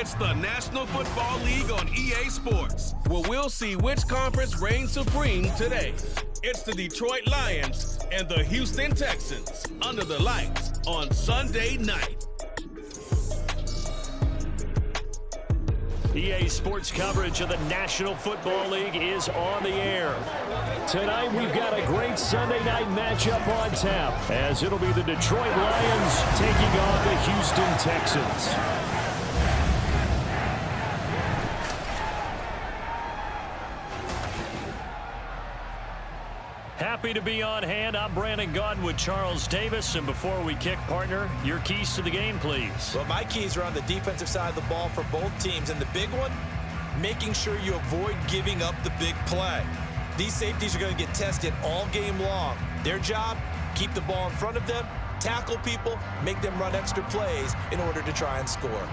It's the National Football League on EA Sports, where we'll see which conference reigns supreme today. It's the Detroit Lions and the Houston Texans under the lights on Sunday night. EA Sports coverage of the National Football League is on the air. Tonight we've got a great Sunday night matchup on tap, as it'll be the Detroit Lions taking on the Houston Texans. Happy to be on hand. I'm Brandon Gaudin with Charles Davis. And before we kick, partner, your keys to the game, please. Well, my keys are on the defensive side of the ball for both teams. And the big one, making sure you avoid giving up the big play. These safeties are going to get tested all game long. Their job, keep the ball in front of them, tackle people, make them run extra plays in order to try and score.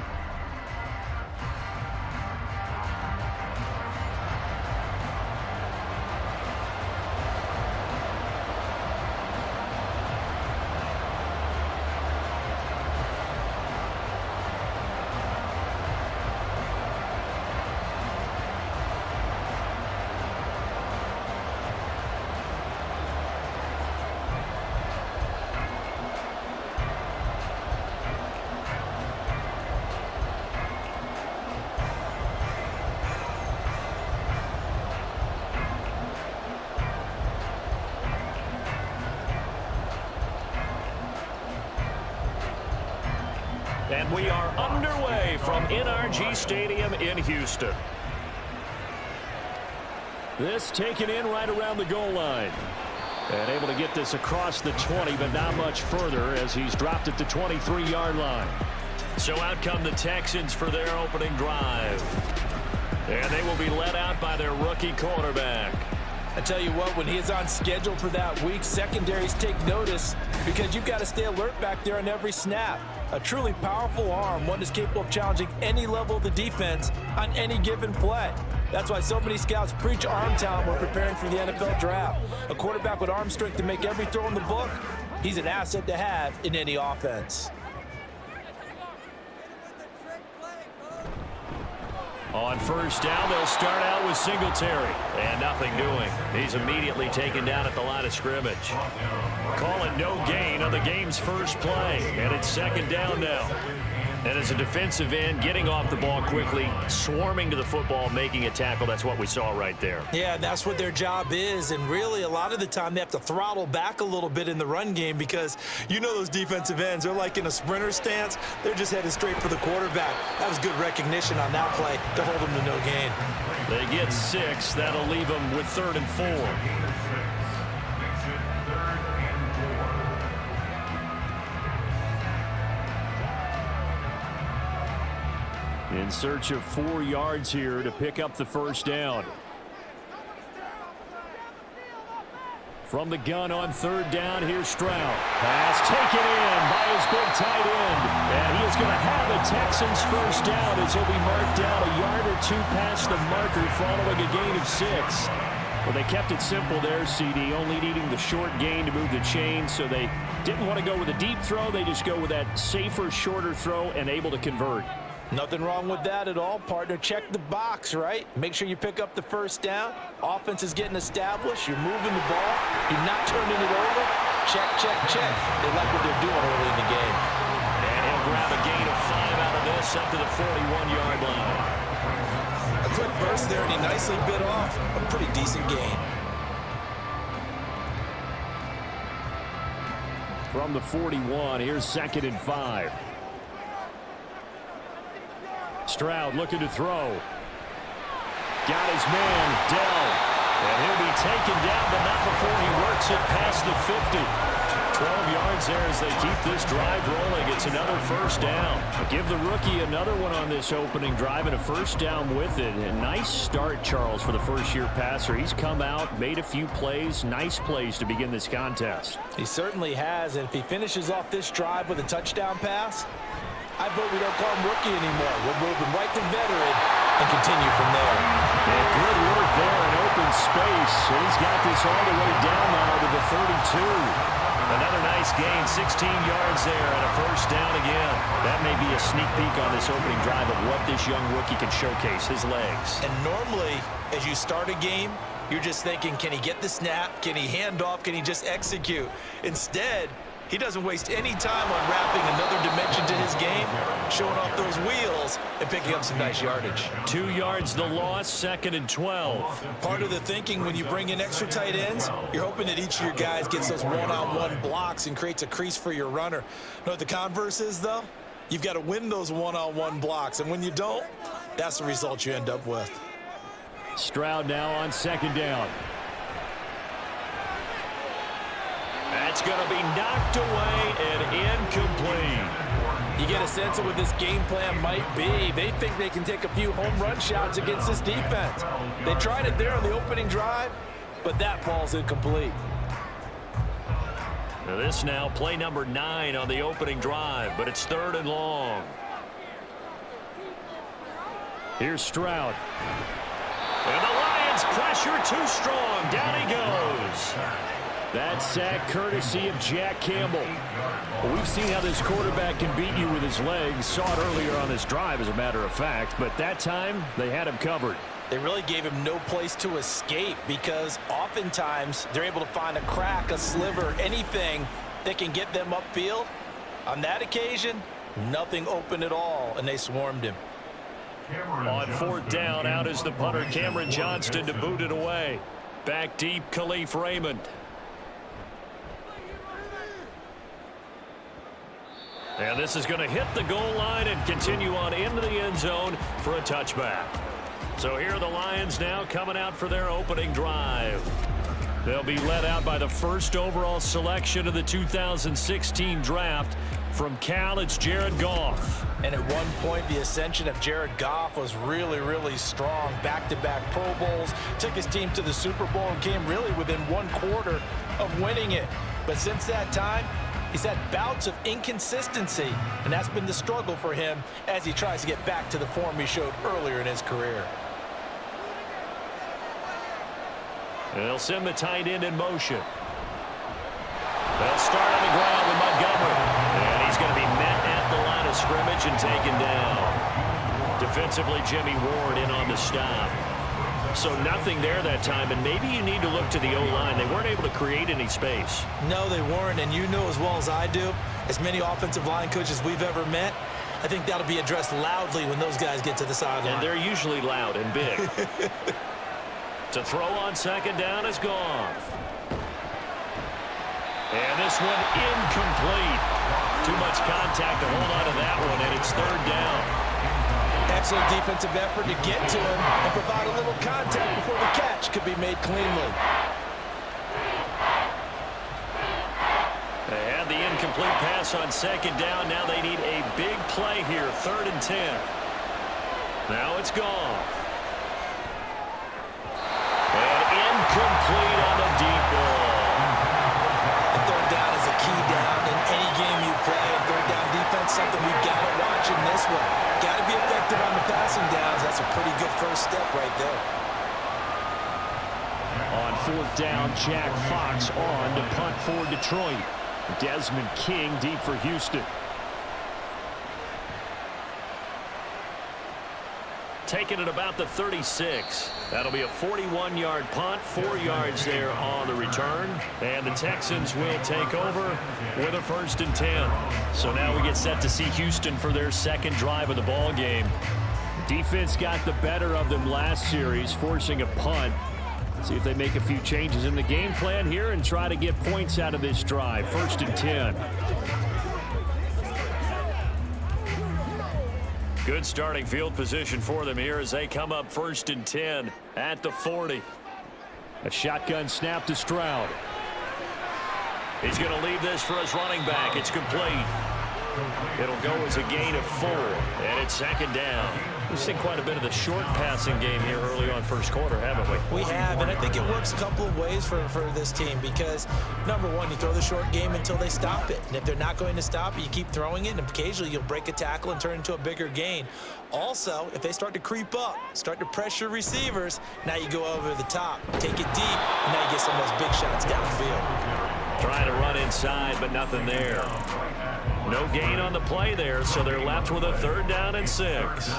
And we are underway from NRG Stadium in Houston. This taken in right around the goal line. And able to get this across the 20, but not much further as he's dropped at the 23-yard line. So out come the Texans for their opening drive. And they will be led out by their rookie quarterback. I tell you what, when he is on schedule for that week, secondaries take notice because you've got to stay alert back there on every snap. A truly powerful arm, one that's capable of challenging any level of the defense on any given play. That's why so many scouts preach arm talent when preparing for the NFL draft. A quarterback with arm strength to make every throw in the book, he's an asset to have in any offense. On first down, they'll start out with Singletary. And nothing doing. He's immediately taken down at the line of scrimmage. Call it no gain on the game's first play. And it's second down now. And as a defensive end, getting off the ball quickly, swarming to the football, making a tackle. That's what we saw right there. Yeah, that's what their job is. And really, a lot of the time, they have to throttle back a little bit in the run game because you know those defensive ends, they're like in a sprinter stance. They're just headed straight for the quarterback. That was good recognition on that play to hold them to no gain. They get 6. That'll leave them with 3rd and 4. In search of 4 yards here to pick up the first down. From the gun on 3rd down, here's Stroud. Pass taken in by his big tight end. And he is going to have a Texans first down as he'll be marked down a yard or 2 past the marker following a gain of 6. Well, they kept it simple there, CD, only needing the short gain to move the chain, so they didn't want to go with a deep throw. They just go with that safer, shorter throw and able to convert. Nothing wrong with that at all, partner. Check the box, right? Make sure you pick up the first down. Offense is getting established. You're moving the ball. You're not turning it over. Check, check, check. They like what they're doing early in the game. And he'll grab a gain of 5 out of this up to the 41-yard line. A quick burst there, and he nicely bit off a pretty decent gain. From the 41, here's 2nd and 5. Stroud looking to throw. Got his man, Dell. And he'll be taken down, but not before he works it past the 50. 12 yards there as they keep this drive rolling. It's another first down. Give the rookie another one on this opening drive and a first down with it. A nice start, Charles, for the first-year passer. He's come out, made a few plays, nice plays to begin this contest. He certainly has, and if he finishes off this drive with a touchdown pass, I vote we don't call him rookie anymore. We'll move him right to veteran and continue from there. And good work there in open space. And he's got this all the way down now to the 32. Another nice gain, 16 yards there, and a first down again. That may be a sneak peek on this opening drive of what this young rookie can showcase, his legs. And normally, as you start a game, you're just thinking, can he get the snap? Can he hand off? Can he just execute? Instead, he doesn't waste any time on wrapping another dimension to his game, showing off those wheels and picking up some nice yardage. 2 yards the loss, 2nd and 12. Part of the thinking when you bring in extra tight ends, you're hoping that each of your guys gets those one-on-one blocks and creates a crease for your runner. You know what the converse is, though? You've got to win those one-on-one blocks, and when you don't, that's the result you end up with. Stroud now on 2nd down. That's going to be knocked away and incomplete. You get a sense of what this game plan might be. They think they can take a few home run shots against this defense. They tried it there on the opening drive, but that falls incomplete. Now this now play number 9 on the opening drive, but it's 3rd and long. Here's Stroud. And the Lions pressure too strong. Down he goes. That sack courtesy of Jack Campbell. Well, we've seen how this quarterback can beat you with his legs. Saw it earlier on this drive, as a matter of fact. But that time, they had him covered. They really gave him no place to escape because oftentimes they're able to find a crack, a sliver, anything that can get them upfield. On that occasion, nothing open at all, and they swarmed him. On 4th down, out is the punter, Cameron Johnston, to boot it away. Back deep, Khalif Raymond. And this is going to hit the goal line and continue on into the end zone for a touchback. So here are the Lions now coming out for their opening drive. They'll be led out by the first overall selection of the 2016 draft. From Cal, it's Jared Goff. And at one point, the ascension of Jared Goff was really, really strong. Back-to-back Pro Bowls, took his team to the Super Bowl and came really within 1/4 of winning it. But since that time, he's had bouts of inconsistency, and that's been the struggle for him as he tries to get back to the form he showed earlier in his career. And they'll send the tight end in motion. They'll start on the ground with Montgomery. And he's going to be met at the line of scrimmage and taken down. Defensively, Jimmy Ward in on the stop. So nothing there that time, and maybe you need to look to the O-line. They weren't able to create any space. No, they weren't, and you know as well as I do, as many offensive line coaches we've ever met, I think that'll be addressed loudly when those guys get to the sideline. And they're usually loud and big. To throw on 2nd down is Goff. And this one incomplete. Too much contact to hold on to that one, and it's 3rd down. Excellent defensive effort to get to him and provide a little contact before the catch could be made cleanly. They had the incomplete pass on 2nd down. Now they need a big play here, 3rd and 10. Now it's Goff. And incomplete on the deep ball. And 3rd down is a key down in any game you play. And 3rd down defense, something we've got to watch in this one. Got to be effective on the passing downs. That's a pretty good first step right there. On 4th down, Jack Fox on to punt for Detroit. Desmond King deep for Houston. Taking it about the 36. That'll be a 41-yard punt, 4 yards there on the return. And the Texans will take over with a 1st and 10. So now we get set to see Houston for their 2nd drive of the ball game. Defense got the better of them last series, forcing a punt. See if they make a few changes in the game plan here and try to get points out of this drive. 1st and 10. Good starting field position for them here as they come up 1st and 10 at the 40. A shotgun snap to Stroud. He's going to leave this for his running back. It's complete. It'll go as a gain of 4, and it's 2nd down. We've seen quite a bit of the short passing game here early on 1st quarter, haven't we? We have, and I think it works a couple of ways for this team because, number one, you throw the short game until they stop it. And if they're not going to stop it, you keep throwing it, and occasionally you'll break a tackle and turn it into a bigger gain. Also, if they start to creep up, start to pressure receivers, now you go over the top, take it deep, and now you get some of those big shots downfield. Trying to run inside, but nothing there. No gain on the play there, so they're left with a 3rd down and 6.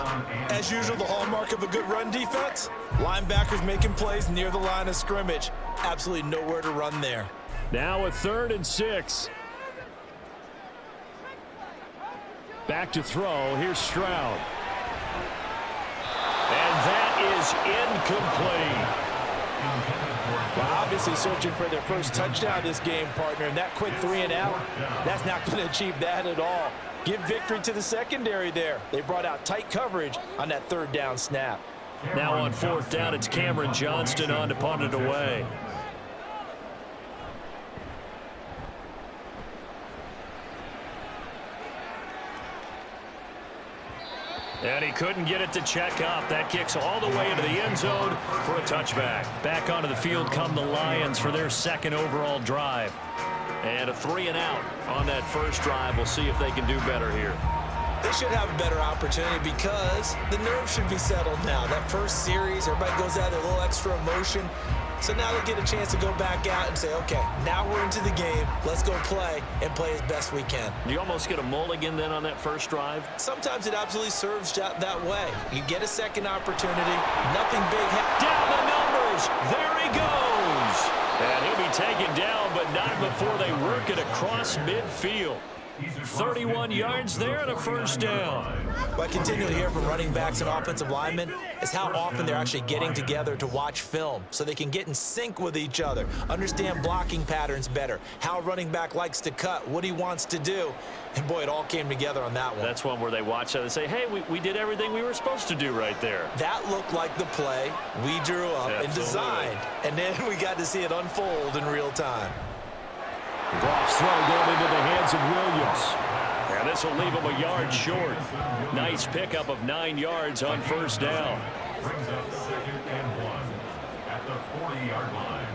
As usual, the hallmark of a good run defense, linebackers making plays near the line of scrimmage. Absolutely nowhere to run there. Now a 3rd and 6. Back to throw. Here's Stroud. And that is incomplete. Well, obviously searching for their first touchdown this game, partner, and that quick 3 and out, that's not going to achieve that at all. Give victory to the secondary there. They brought out tight coverage on that 3rd down snap. Now on 4th down, it's Cameron Johnston on to punt it away. And he couldn't get it to check up. That kicks all the way into the end zone for a touchback. Back onto the field come the Lions for their 2nd overall drive. And a 3 and out on that first drive. We'll see if they can do better here. They should have a better opportunity because the nerves should be settled now. That first series, everybody goes out there, a little extra emotion. So now they'll get a chance to go back out and say, okay, now we're into the game. Let's go play and play as best we can. Do you almost get a mulligan then on that first drive? Sometimes it absolutely serves that way. You get a second opportunity. Nothing big. Down the numbers. There he goes. And he'll be taken down, but not before they work it across midfield. 31 yards there and a first down. What I continue to hear from running backs and offensive linemen is how often they're actually getting together to watch film so they can get in sync with each other, understand blocking patterns better, how a running back likes to cut, what he wants to do. And, boy, it all came together on that one. That's one where they watch that and say, hey, we did everything we were supposed to do right there. That looked like the play we drew up and designed. And then we got to see it unfold in real time. Goff's throw going into the hands of Williams. And this will leave him a yard short. Nice pickup of 9 yards on first down. Brings up 2nd and 1 at the 40-yard line.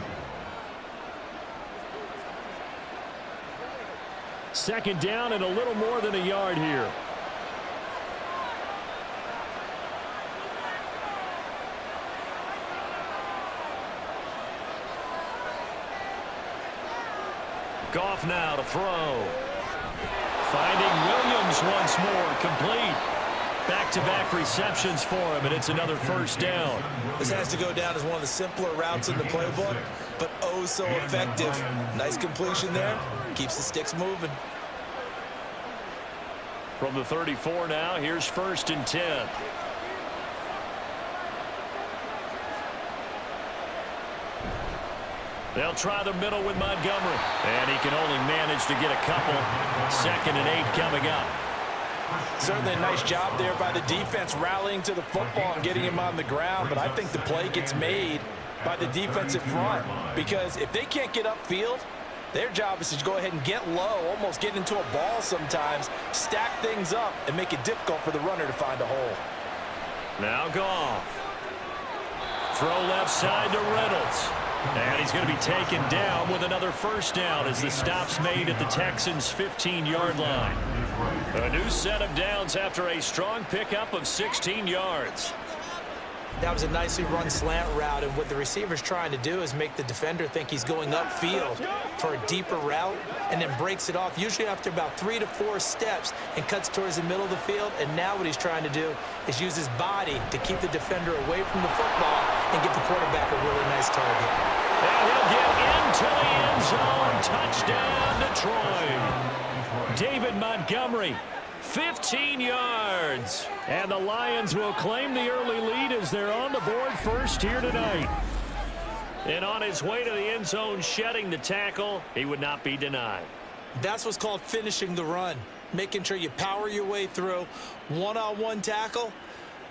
2nd down and a little more than a yard here. Goff now to throw. Finding Williams once more, complete. Back-to-back receptions for him, and it's another first down. This has to go down as one of the simpler routes in the playbook, but oh so effective. Nice completion there. Keeps the sticks moving. From the 34 now, here's 1st and 10. They'll try the middle with Montgomery. And he can only manage to get a couple. 2nd and 8 coming up. Certainly a nice job there by the defense rallying to the football and getting him on the ground. But I think the play gets made by the defensive front. Because if they can't get upfield, their job is to go ahead and get low, almost get into a ball sometimes, stack things up, and make it difficult for the runner to find a hole. Now Goff. Throw left side to Reynolds. And he's going to be taken down with another first down as the stop's made at the Texans' 15-yard line. A new set of downs after a strong pickup of 16 yards. That was a nicely run slant route, and what the receiver's trying to do is make the defender think he's going upfield for a deeper route and then breaks it off, usually after about 3 to 4 steps, and cuts towards the middle of the field. And now what he's trying to do is use his body to keep the defender away from the football and give the quarterback a really nice target. And he'll get into the end zone. Touchdown, Detroit. David Montgomery, 15 yards. And the Lions will claim the early lead as they're on the board first here tonight. And on his way to the end zone, shedding the tackle, he would not be denied. That's what's called finishing the run, making sure you power your way through. One-on-one tackle,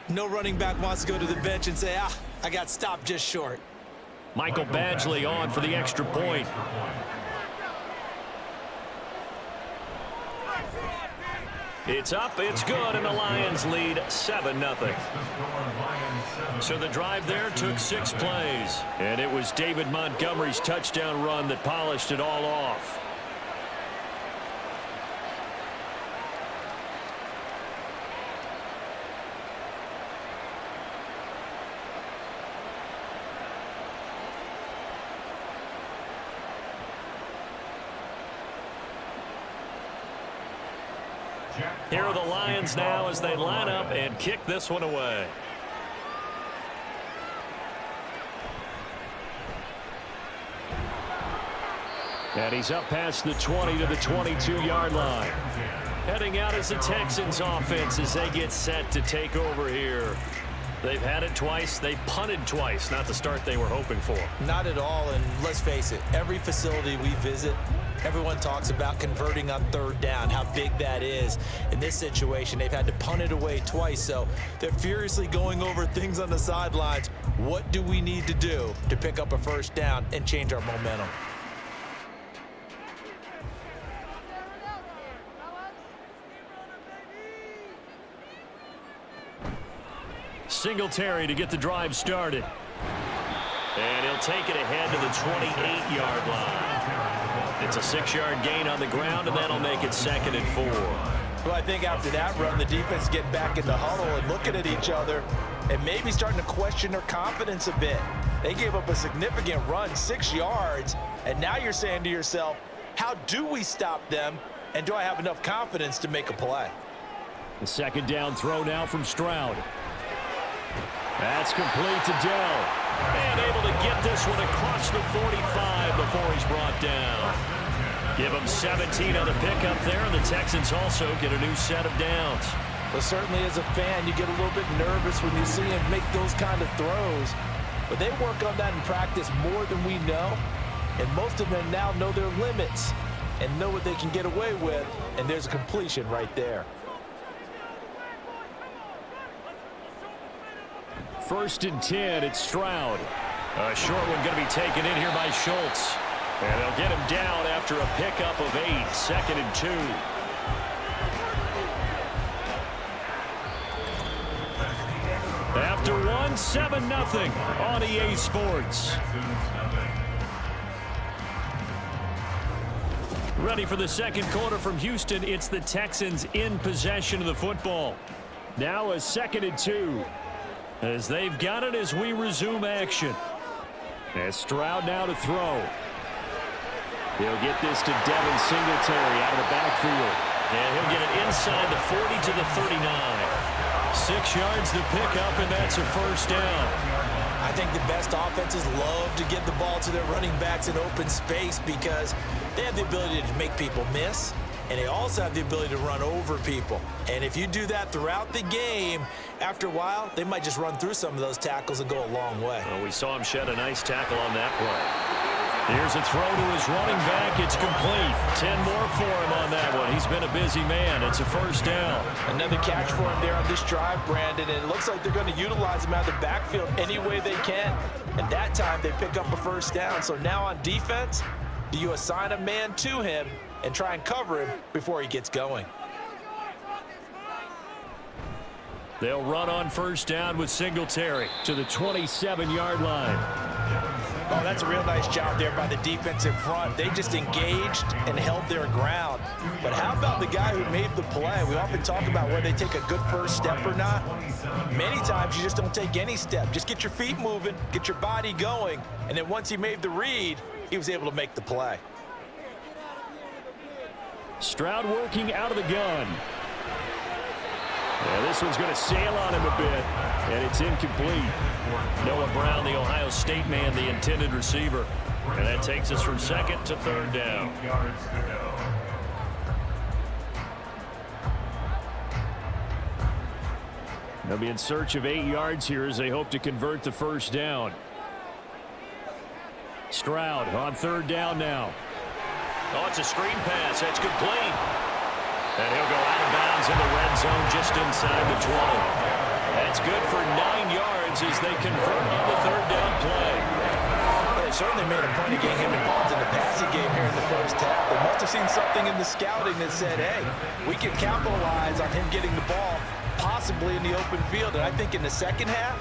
no running back wants to go to the bench and say, I got stopped just short. Michael Badgley on for the extra point. It's up, it's good, and the Lions lead 7-0. So the drive there took 6 plays, and it was David Montgomery's touchdown run that polished it all off. Here are the Lions now as they line up and kick this one away. And he's up past the 20 to the 22-yard line. Heading out as the Texans offense as they get set to take over here. They've had it twice. They've punted twice. Not the start they were hoping for. Not at all, and let's face it, every facility we visit, everyone talks about converting on third down, how big that is. In this situation, they've had to punt it away twice, so they're furiously going over things on the sidelines. What do we need to do to pick up a first down and change our momentum? Singletary to get the drive started. And he'll take it ahead to the 28-yard line. It's a 6-yard gain on the ground, and that'll make it 2nd and 4. Well, I think after that run, the defense getting back in the huddle and looking at each other and maybe starting to question their confidence a bit. They gave up a significant run, 6 yards, and now you're saying to yourself, how do we stop them, and do I have enough confidence to make a play? The 2nd down throw now from Stroud. That's complete to Dell. And able to get this one across the 45 before he's brought down. Give him 17 on the pickup there, and the Texans also get a new set of downs. Well, certainly as a fan, you get a little bit nervous when you see him make those kind of throws. But they work on that in practice more than we know. And most of them now know their limits and know what they can get away with. And there's a completion right there. 1st and 10, it's Stroud. A short one going to be taken in here by Schultz. And they'll get him down after a pickup of 8, 2nd and 2. After one, 7-0 on EA Sports. Ready for the 2nd quarter from Houston. It's the Texans in possession of the football. Now a 2nd and 2. As they've got it as we resume action. As Stroud now to throw. He'll get this to Devin Singletary out of the backfield. And he'll get it inside the 40 to the 39. 6 yards to pick up, and that's a first down. I think the best offenses love to get the ball to their running backs in open space because they have the ability to make people miss. And they also have the ability to run over people. And if you do that throughout the game, after a while, they might just run through some of those tackles and go a long way. Well, we saw him shed a nice tackle on that play. Here's a throw to his running back. It's complete. 10 more for him on that one. He's been a busy man. It's a first down. Another catch for him there on this drive, Brandon. And it looks like they're going to utilize him out of the backfield any way they can. And that time, they pick up a first down. So now on defense, do you assign a man to him and try and cover him before he gets going? They'll run on first down with Singletary to the 27-yard line. Oh, that's a real nice job there by the defensive front. They just engaged and held their ground. But how about the guy who made the play? We often talk about whether they take a good first step or not. Many times you just don't take any step. Just get your feet moving, get your body going, and then once he made the read, he was able to make the play. Stroud working out of the gun. Yeah, this one's going to sail on him a bit, and it's incomplete. Noah Brown, the Ohio State man, the intended receiver. And that takes us from 2nd to 3rd down. They'll be in search of 8 yards here as they hope to convert the first down. Stroud on 3rd down now. Oh, it's a screen pass. That's complete. And he'll go out of bounds in the red zone just inside the 20. That's good for 9 yards as they convert on the 3rd down play. Well, they certainly made a point of getting him involved in the passing game here in the first half. They must have seen something in the scouting that said, hey, we can capitalize on him getting the ball possibly in the open field. And I think in the second half,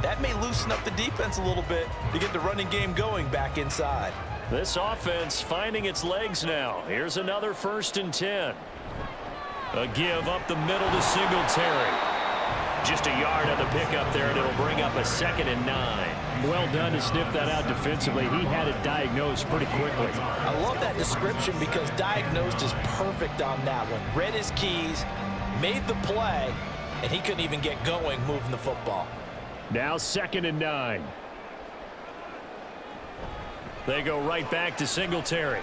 that may loosen up the defense a little bit to get the running game going back inside. This offense finding its legs now. Here's another 1st and 10. A give up the middle to Singletary. Just a yard on the pickup there, and it'll bring up a 2nd and 9. Well done to sniff that out defensively. He had it diagnosed pretty quickly. I love that description because diagnosed is perfect on that one. Read his keys, made the play, and he couldn't even get going moving the football. Now 2nd and 9. They go right back to Singletary.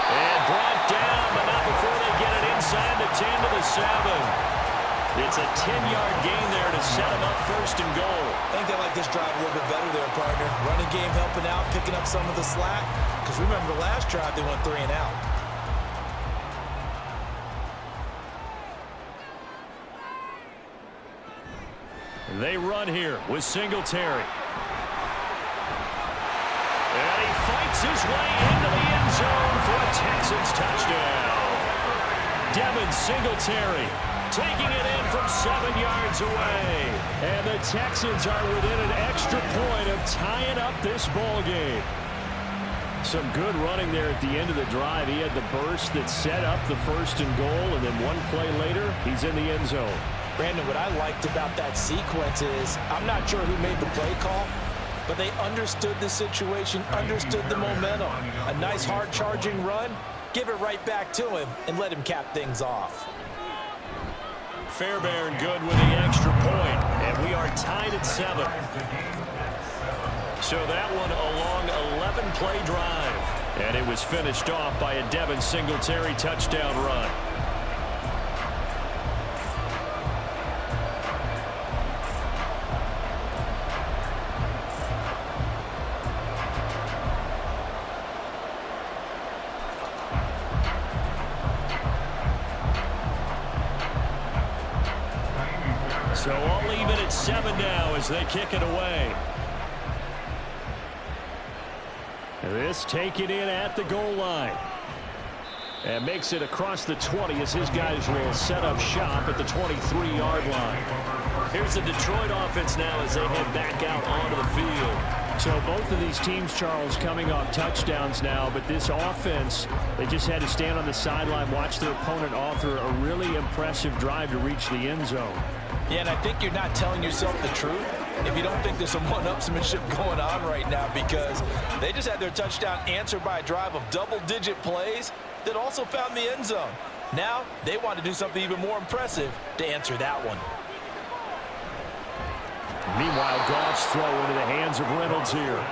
And brought down, but not before they get it inside the 10 to the 7. It's a 10-yard gain there to set them up 1st and goal. I think they like this drive a little bit better there, partner. Running game helping out, picking up some of the slack. Because remember the last drive, they went 3 and out. They run here with Singletary. And he fights his way into the end zone for a Texans touchdown. Devin Singletary taking it in from 7 yards away. And the Texans are within an extra point of tying up this ball game. Some good running there at the end of the drive. He had the burst that set up the 1st and goal, and then one play later, he's in the end zone. Brandon, what I liked about that sequence is, I'm not sure who made the play call, but they understood the situation, understood the momentum. A nice hard-charging run, give it right back to him, and let him cap things off. Fairbairn good with the extra point, and we are tied at 7. So that one a long 11-play drive, and it was finished off by a Devin Singletary touchdown run. So I'll leave it at 7 now as they kick it away. This taken in at the goal line. And makes it across the 20 as his guys will set up shop at the 23-yard line. Here's the Detroit offense now as they head back out onto the field. So both of these teams, Charles, coming off touchdowns now, but this offense, they just had to stand on the sideline, watch their opponent author a really impressive drive to reach the end zone. Yeah, and I think you're not telling yourself the truth if you don't think there's some one-upsmanship going on right now, because they just had their touchdown answered by a drive of double-digit plays that also found the end zone. Now they want to do something even more impressive to answer that one. Meanwhile, Goff's throw into the hands of Reynolds here.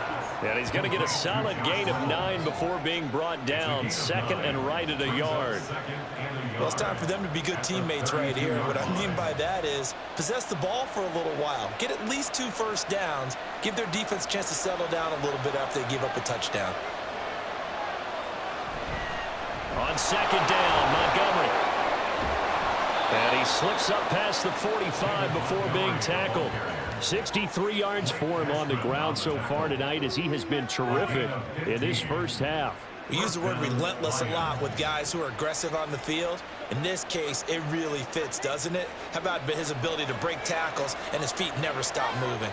And he's going to get a solid gain of 9 before being brought down. 2nd and right at a yard. Well, it's time for them to be good teammates right here. What I mean by that is possess the ball for a little while. Get at least 2 first downs. Give their defense a chance to settle down a little bit after they give up a touchdown. On 2nd down, Montgomery. And he slips up past the 45 before being tackled. 63 yards for him on the ground so far tonight as he has been terrific in this first half. We use the word relentless a lot with guys who are aggressive on the field. In this case, it really fits, doesn't it? How about his ability to break tackles and his feet never stop moving?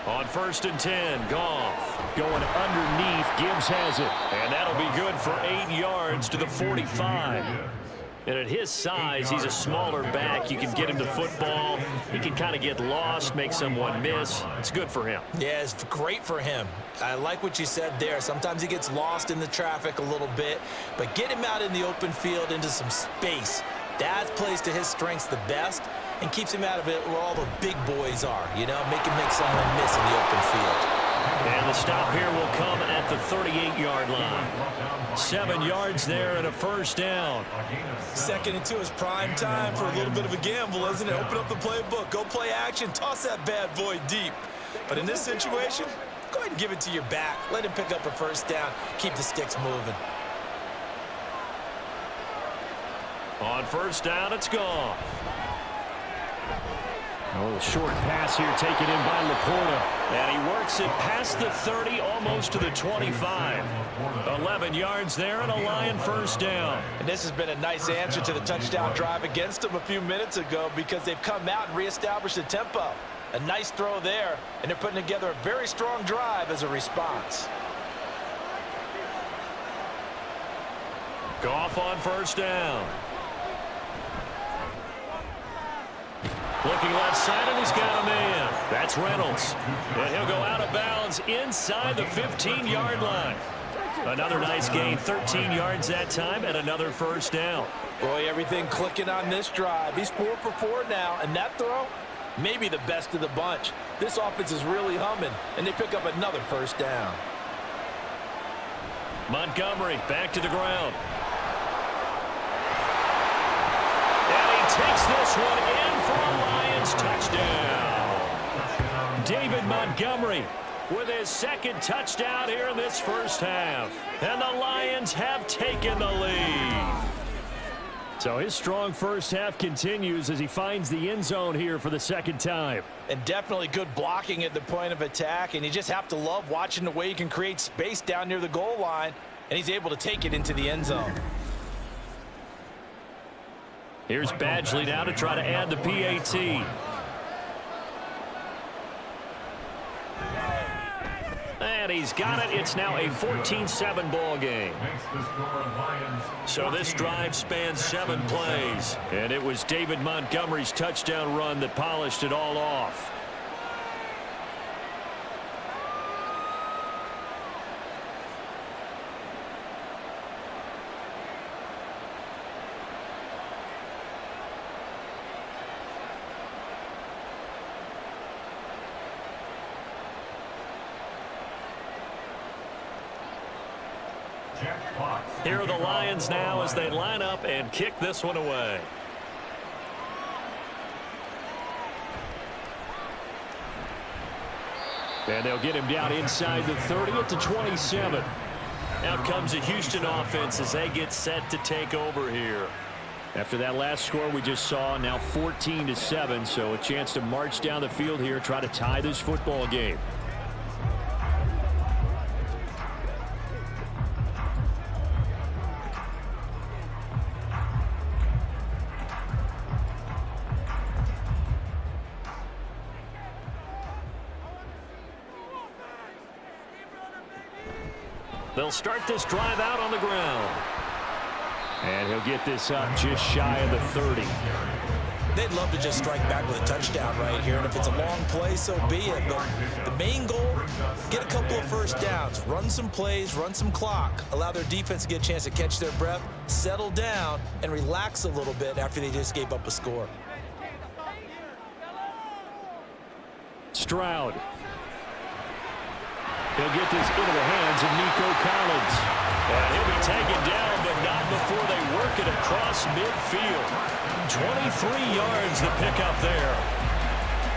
On 1st and 10, Goff going underneath. Gibbs has it, and that'll be good for 8 yards to the 45. And at his size, he's a smaller back. You can get him the football. He can kind of get lost, make someone miss. It's good for him. Yeah, it's great for him. I like what you said there. Sometimes he gets lost in the traffic a little bit, but get him out in the open field into some space. That plays to his strengths the best and keeps him out of it where all the big boys are, you know, make someone miss in the open field. And the stop here will come at the 38-yard line. 7 yards there and a first down. 2nd and 2 is prime time for a little bit of a gamble, isn't it? Open up the playbook, go play action, toss that bad boy deep. But in this situation, go ahead and give it to your back. Let him pick up a first down, keep the sticks moving. On 1st down, it's gone. A little short pass here taken in by Laporta. And he works it past the 30, almost to the 25. 11 yards there and a Lion first down. And this has been a nice answer to the touchdown drive against them a few minutes ago because they've come out and reestablished the tempo. A nice throw there, and they're putting together a very strong drive as a response. Goff on 1st down. Looking left side, and he's got a man. That's Reynolds. And he'll go out of bounds inside the 15-yard line. Another nice gain, 13 yards that time, and another first down. Boy, everything clicking on this drive. He's 4 for 4 now, and that throw, maybe the best of the bunch. This offense is really humming, and they pick up another first down. Montgomery back to the ground. And he takes this one in for a Lions touchdown. David Montgomery with his second touchdown here in this first half. And the Lions have taken the lead. So his strong first half continues as he finds the end zone here for the second time. And definitely good blocking at the point of attack. And you just have to love watching the way he can create space down near the goal line. And he's able to take it into the end zone. Here's Badgley now to try to add the PAT. And he's got it. It's now a 14-7 ball game. So this drive spans 7 plays. And it was David Montgomery's touchdown run that polished it all off. Here are the Lions now as they line up and kick this one away. And they'll get him down inside the 30 at the 27. Out comes the Houston offense as they get set to take over here. After that last score we just saw, now 14-7, so a chance to march down the field here, try to tie this football game. They'll start this drive out on the ground. And he'll get this up just shy of the 30. They'd love to just strike back with a touchdown right here. And if it's a long play, so be it. But the main goal, get a couple of first downs. Run some plays, run some clock. Allow their defense to get a chance to catch their breath, settle down, and relax a little bit after they just gave up a score. Stroud. He'll get this into the hands of Nico Collins. And he'll be taken down, but not before they work it across midfield. 23 yards to pick up there.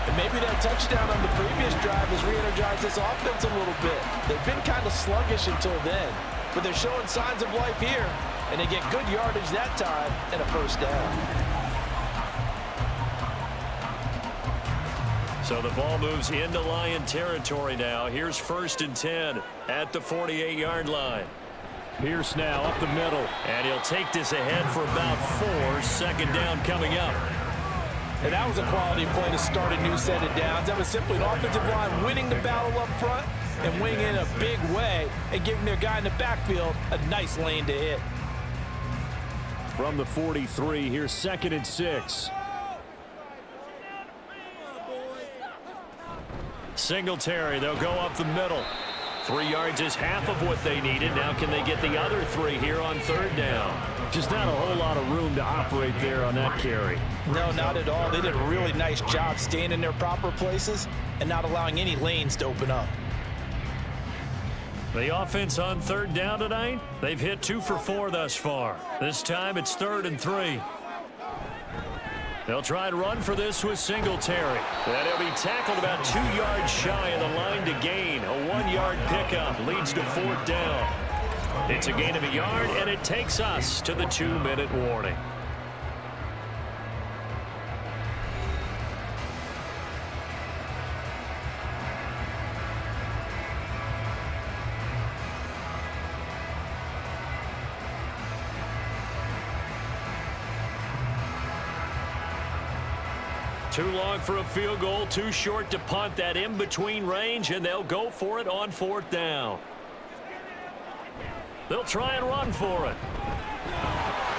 And maybe that touchdown on the previous drive has re-energized this offense a little bit. They've been kind of sluggish until then, but they're showing signs of life here, and they get good yardage that time and a first down. So the ball moves into Lion territory now. Here's 1st and 10 at the 48-yard line. Pierce now up the middle, and he'll take this ahead for about 4. Second down coming up. And that was a quality play to start a new set of downs. That was simply an offensive line winning the battle up front and winning in a big way and giving their guy in the backfield a nice lane to hit. From the 43, here's 2nd and 6. Singletary, they'll go up the middle. 3 yards is half of what they needed. Now can they get the other 3 here on 3rd down? Just not a whole lot of room to operate there on that carry. No, not at all. They did a really nice job staying in their proper places and not allowing any lanes to open up. The offense on 3rd down tonight, they've hit 2 for 4 thus far. This time it's 3rd and 3. They'll try and run for this with Singletary. And he'll be tackled about 2 yards shy of the line to gain. A 1-yard pickup leads to 4th down. It's a gain of a yard, and it takes us to the 2-minute warning. Too long for a field goal, too short to punt. That in-between range, and they'll go for it on 4th down. They'll try and run for it.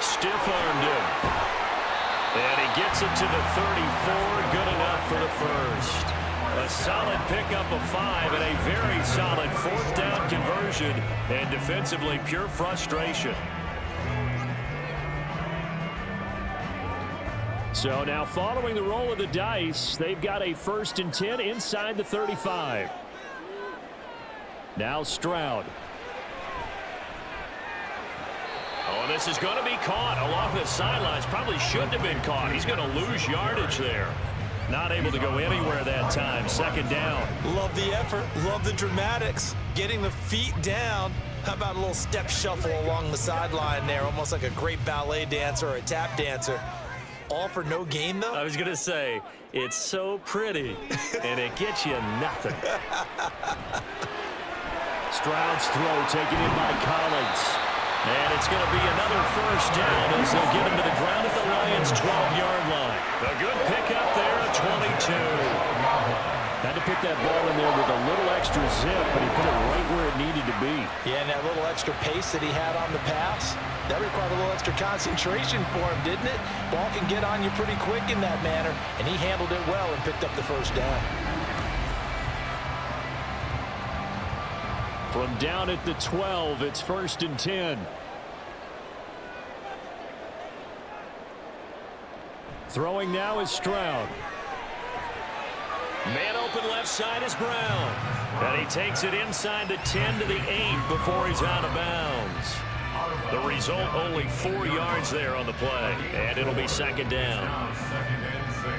Stiff-armed him. And he gets it to the 34. Good enough for the first. A solid pickup of 5 and a very solid 4th down conversion. And defensively, pure frustration. So now following the roll of the dice, they've got a 1st and 10 inside the 35. Now Stroud. Oh, this is going to be caught along the sidelines. Probably shouldn't have been caught. He's going to lose yardage there. Not able to go anywhere that time. 2nd down. Love the effort. Love the dramatics. Getting the feet down. How about a little step shuffle along the sideline there? Almost like a great ballet dancer or a tap dancer. All for no gain, though? I was going to say, it's so pretty, and it gets you nothing. Stroud's throw taken in by Collins. And it's going to be another 1st down as they'll get him to the ground at the Lions' 12-yard line. A good pickup there at 22. Had to pick that ball in there with a little extra zip, but he put it right where it needed to be. Yeah, and that little extra pace that he had on the pass, that required a little extra concentration for him, didn't it? Ball can get on you pretty quick in that manner, and he handled it well and picked up the 1st down. From down at the 12, it's 1st and 10. Throwing now is Stroud. Man open left side is Brown. And he takes it inside the 10 to the 8 before he's out of bounds. The result, only 4 yards there on the play. And it'll be 2nd down. Now 2nd and 6.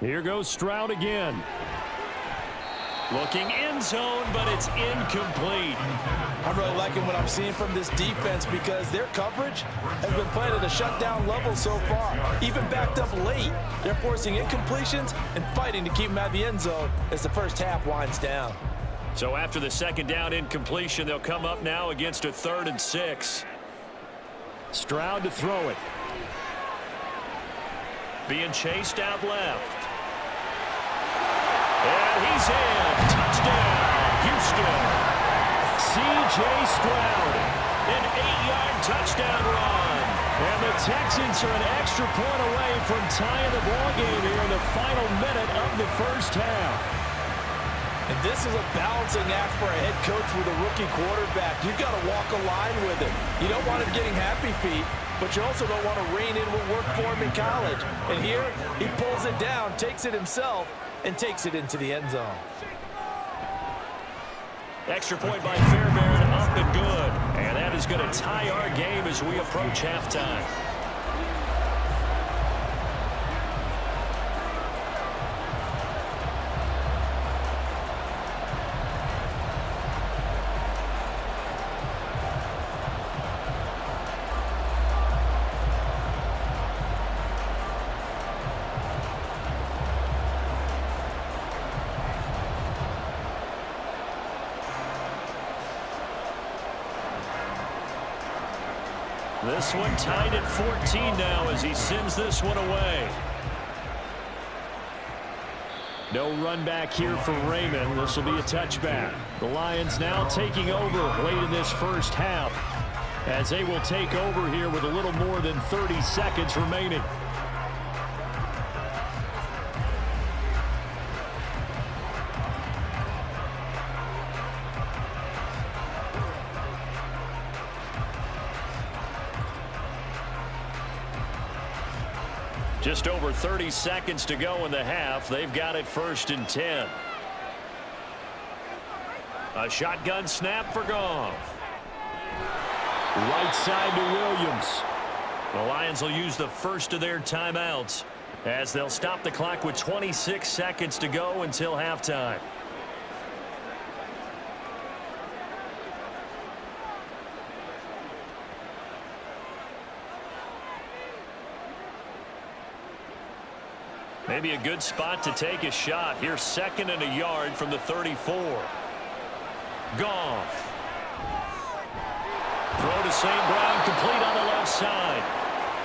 Here goes Stroud again. Looking end zone, but it's incomplete. I'm really liking what I'm seeing from this defense because their coverage has been playing at a shutdown level so far. Even backed up late, they're forcing incompletions and fighting to keep them out of the end zone as the first half winds down. So after the 2nd down incompletion, they'll come up now against a 3rd and 6. Stroud to throw it. Being chased out left. And he's in. Touchdown, Houston. C.J. Stroud, an 8-yard touchdown run. And the Texans are an extra point away from tying the ball game here in the final minute of the 1st half. And this is a balancing act for a head coach with a rookie quarterback. You've got to walk a line with him. You don't want him getting happy feet, but you also don't want to rein in what worked for him in college. And here, he pulls it down, takes it himself, and takes it into the end zone. Extra point by Fairbairn, up and good. And that is going to tie our game as we approach halftime. This one tied at 14 now as he sends this one away. No run back here for Raymond. This will be a touchback. The Lions now taking over late in this 1st half as they will take over here with a little more than 30 seconds remaining. Just over 30 seconds to go in the half. They've got it 1st and 10. A shotgun snap for Goff. Right side to Williams. The Lions will use the first of their timeouts as they'll stop the clock with 26 seconds to go until halftime. Maybe a good spot to take a shot. Here's 2nd and a yard from the 34. Goff. Throw to St. Brown, complete on the left side.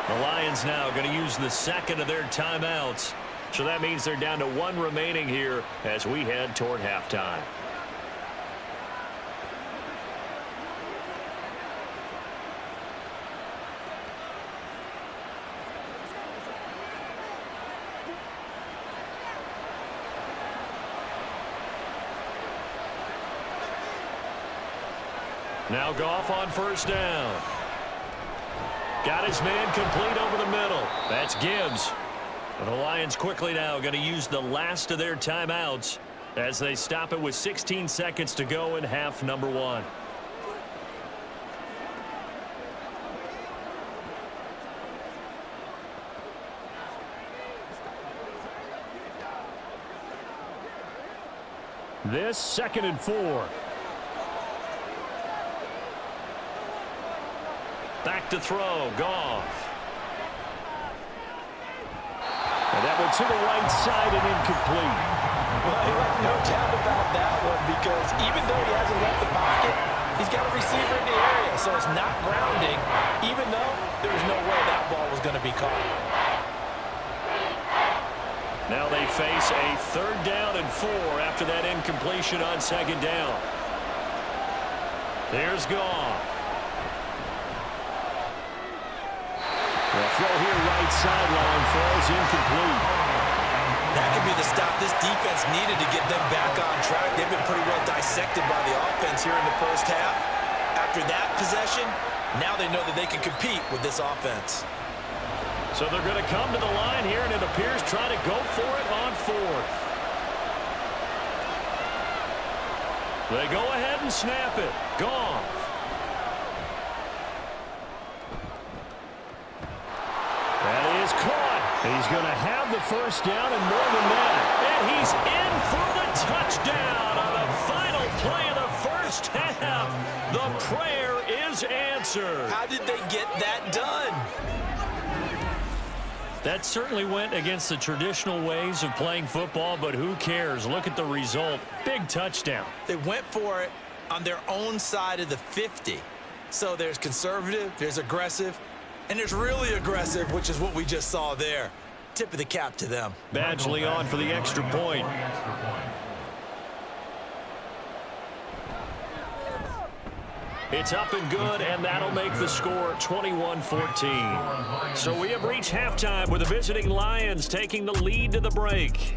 The Lions now going to use the 2nd of their timeouts So that means they're down to 1 remaining here as we head toward halftime. Now Goff on first down. Got his man complete over the middle. That's Gibbs. And the Lions quickly now going to use the last of their timeouts as they stop it with 16 seconds to go in half number 1. This 2nd and 4. Back to throw, Goff. And that one to the right side and incomplete. Well, he left no doubt about that one because even though he hasn't left the pocket, he's got a receiver in the area, so it's not grounding, even though there was no way that ball was going to be caught. Now they face a 3rd down and 4 after that incompletion on 2nd down. There's Goff. The throw here right sideline falls incomplete. That could be the stop this defense needed to get them back on track. They've been pretty well dissected by the offense here in the first half. After that possession, now they know that they can compete with this offense. So they're going to come to the line here, and it appears trying to go for it on 4th. They go ahead and snap it. Goff. That is caught. He's going to have the first down and more than that. And he's in for the touchdown on the final play of the first half. The prayer is answered. How did they get that done? That certainly went against the traditional ways of playing football, but who cares? Look at the result. Big touchdown. They went for it on their own side of the 50. So there's conservative, there's aggressive, and there's really aggressive, which is what we just saw there. Tip of the cap to them. Badgley on for the extra point. It's up and good, and that'll make the score 21-14. So we have reached halftime with the visiting Lions taking the lead to the break.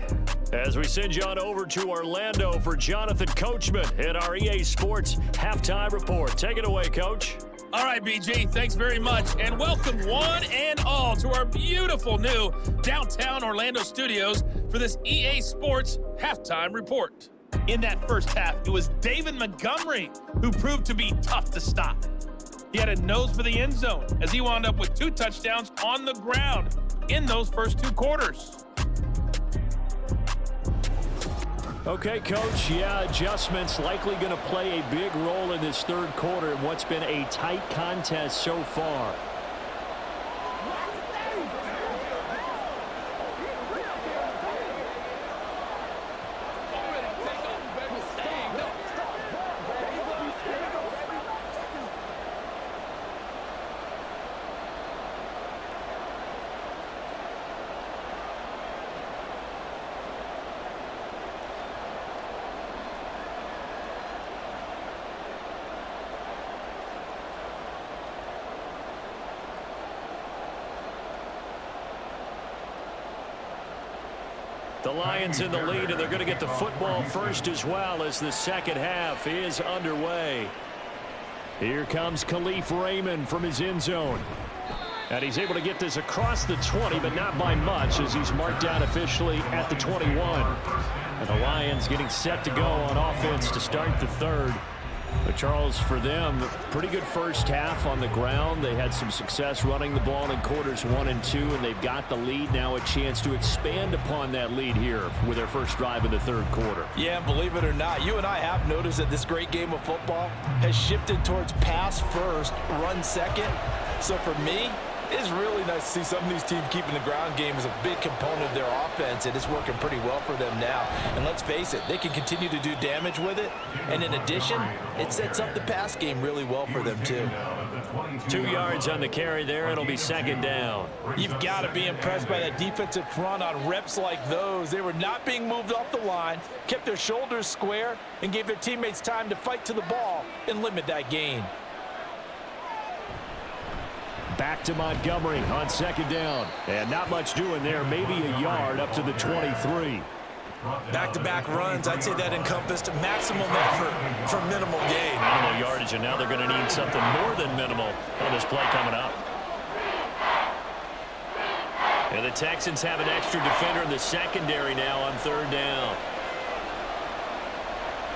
As we send you on over to Orlando for Jonathan Coachman in our EA Sports Halftime Report. Take it away, Coach. All right, BG, thanks very much, and welcome one and all to our beautiful new downtown Orlando studios for this EA Sports Halftime Report. In that first half, it was David Montgomery who proved to be tough to stop. He had a nose for the end zone as he wound up with 2 touchdowns on the ground in those first 2 quarters. Okay, Coach, adjustments likely going to play a big role in this 3rd quarter in what's been a tight contest so far. The Lions in the lead, and they're going to get the football first as well as the second half is underway. Here comes Khalif Raymond from his end zone. And he's able to get this across the 20, but not by much as he's marked down officially at the 21. And the Lions getting set to go on offense to start the 3rd. But Charles, for them, pretty good first half on the ground. They had some success running the ball in quarters 1 and 2, and they've got the lead now, a chance to expand upon that lead here with their first drive in the 3rd quarter. Yeah, believe it or not, you and I have noticed that this great game of football has shifted towards pass first, run second. So for me, It's really nice to see some of these teams keeping the ground game as a big component of their offense, and it's working pretty well for them now. And let's face it, they can continue to do damage with it. And in addition, it sets up the pass game really well for them, too. 2 yards on the carry there. It'll be second down. You've got to be impressed by that defensive front on reps like those. They were not being moved off the line, kept their shoulders square, and gave their teammates time to fight to the ball and limit that gain. Back to Montgomery on second down. And not much doing there. Maybe a yard up to the 23. Back-to-back runs, I'd say that encompassed maximum effort for minimal gain. Minimal yardage, and now they're going to need something more than minimal on this play coming up. And the Texans have an extra defender in the secondary now on third down.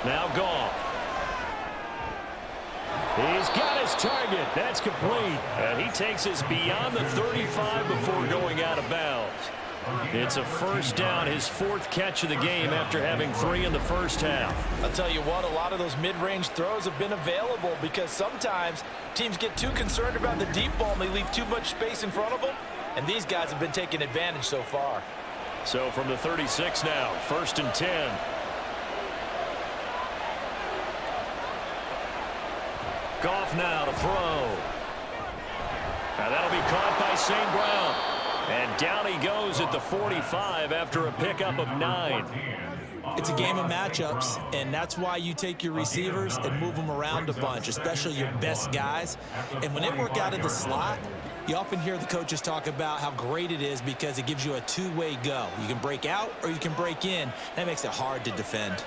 Now Goff. He's got his target. That's complete. And he takes us beyond the 35 before going out of bounds. It's a first down, his 4th catch of the game after having 3 in the first half. I'll tell you what, a lot of those mid-range throws have been available because sometimes teams get too concerned about the deep ball and they leave too much space in front of them. And these guys have been taking advantage so far. So from the 36 now, 1st and 10. Goff now to throw. Now that'll be caught by St. Brown. And down he goes at the 45 after a pickup of 9. It's a game of matchups, and that's why you take your receivers and move them around a bunch, especially your best guys. And when they work out of the slot, you often hear the coaches talk about how great it is because it gives you a two-way go. You can break out or you can break in. That makes it hard to defend.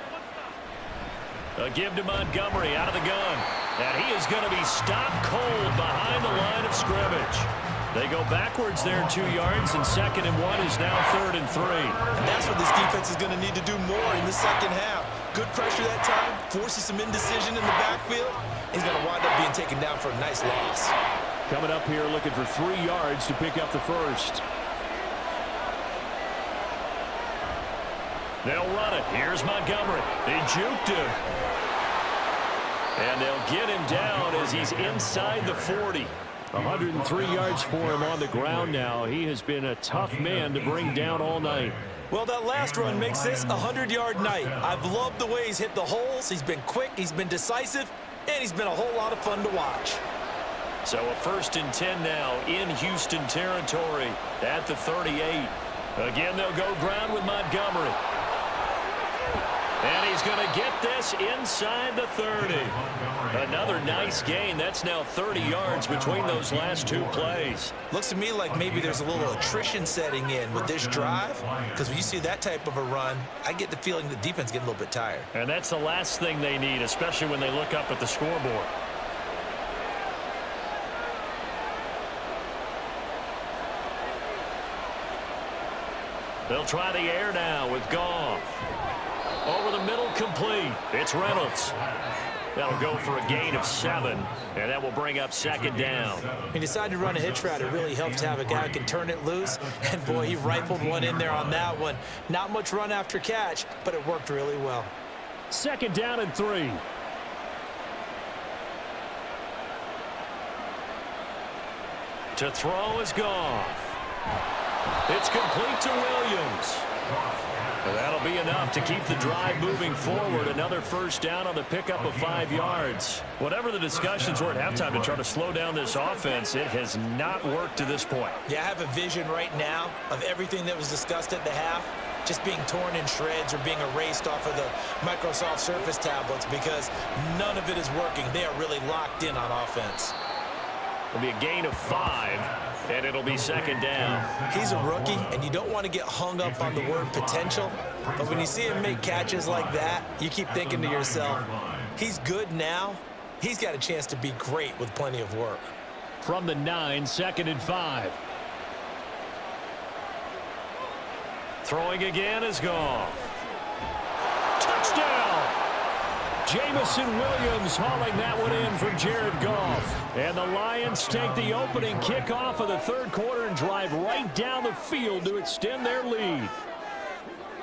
A give to Montgomery out of the gun. And he is going to be stopped cold behind the line of scrimmage. They go backwards there 2 yards, and 2nd and 1 is now 3rd and 3. And that's what this defense is going to need to do more in the second half. Good pressure that time, forces some indecision in the backfield. He's going to wind up being taken down for a nice loss. Coming up here looking for 3 yards to pick up the first. They'll run it. Here's Montgomery. They juked him. And they'll get him down as he's inside the 40. 103 yards for him on the ground now. He has been a tough man to bring down all night. Well, that last run makes this a 100-yard night. I've loved the way he's hit the holes. He's been quick, he's been decisive, and he's been a whole lot of fun to watch. So a 1st and 10 now in Houston territory at the 38. Again, they'll go ground with Montgomery. And he's going to get this inside the 30. Another nice gain. That's now 30 yards between those last 2 plays. Looks to me like maybe there's a little attrition setting in with this drive, because when you see that type of a run, I get the feeling the defense getting a little bit tired. And that's the last thing they need, especially when they look up at the scoreboard. They'll try the air now with Goff. Over the middle, complete. It's Reynolds. That'll go for a gain of 7, and that will bring up 2nd down. He decided to run a hitch route. It really helps to have a guy who can turn it loose, and boy, he rifled one in there on that one. Not much run after catch, but it worked really well. 2nd down and 3. To throw is Goff. It's complete to Williams. That'll be enough to keep the drive moving forward. Another first down on the pickup of 5 yards. Whatever the discussions were at halftime to try to slow down this offense, it has not worked to this point. Yeah, I have a vision right now of everything that was discussed at the half just being torn in shreds or being erased off of the Microsoft Surface tablets because none of it is working. They are really locked in on offense. It'll be a gain of 5. And it'll be 2nd down. He's a rookie, and you don't want to get hung up on the word potential. But when you see him make catches like that, you keep thinking to yourself, he's good now. He's got a chance to be great with plenty of work. From the 9, 2nd and 5. Throwing again is Goff. Touchdown! Jamison Williams hauling that one in from Jared Goff. And the Lions take the opening kickoff of the 3rd quarter and drive right down the field to extend their lead.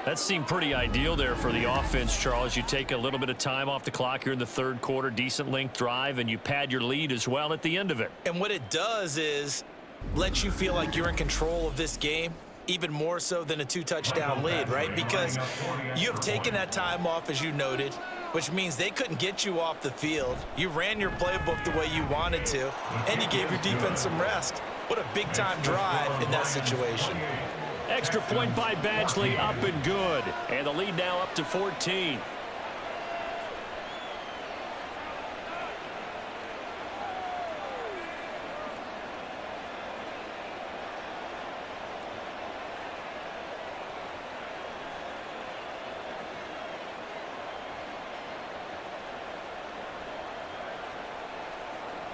That seemed pretty ideal there for the offense, Charles. You take a little bit of time off the clock here in the 3rd quarter, decent length drive, and you pad your lead as well at the end of it. And what it does is lets you feel like you're in control of this game, even more so than a 2-touchdown lead, right? Because you have taken that time off, as you noted, which means they couldn't get you off the field. You ran your playbook the way you wanted to, and you gave your defense some rest. What a big-time drive in that situation. Extra point by Badgley, up and good. And the lead now up to 14.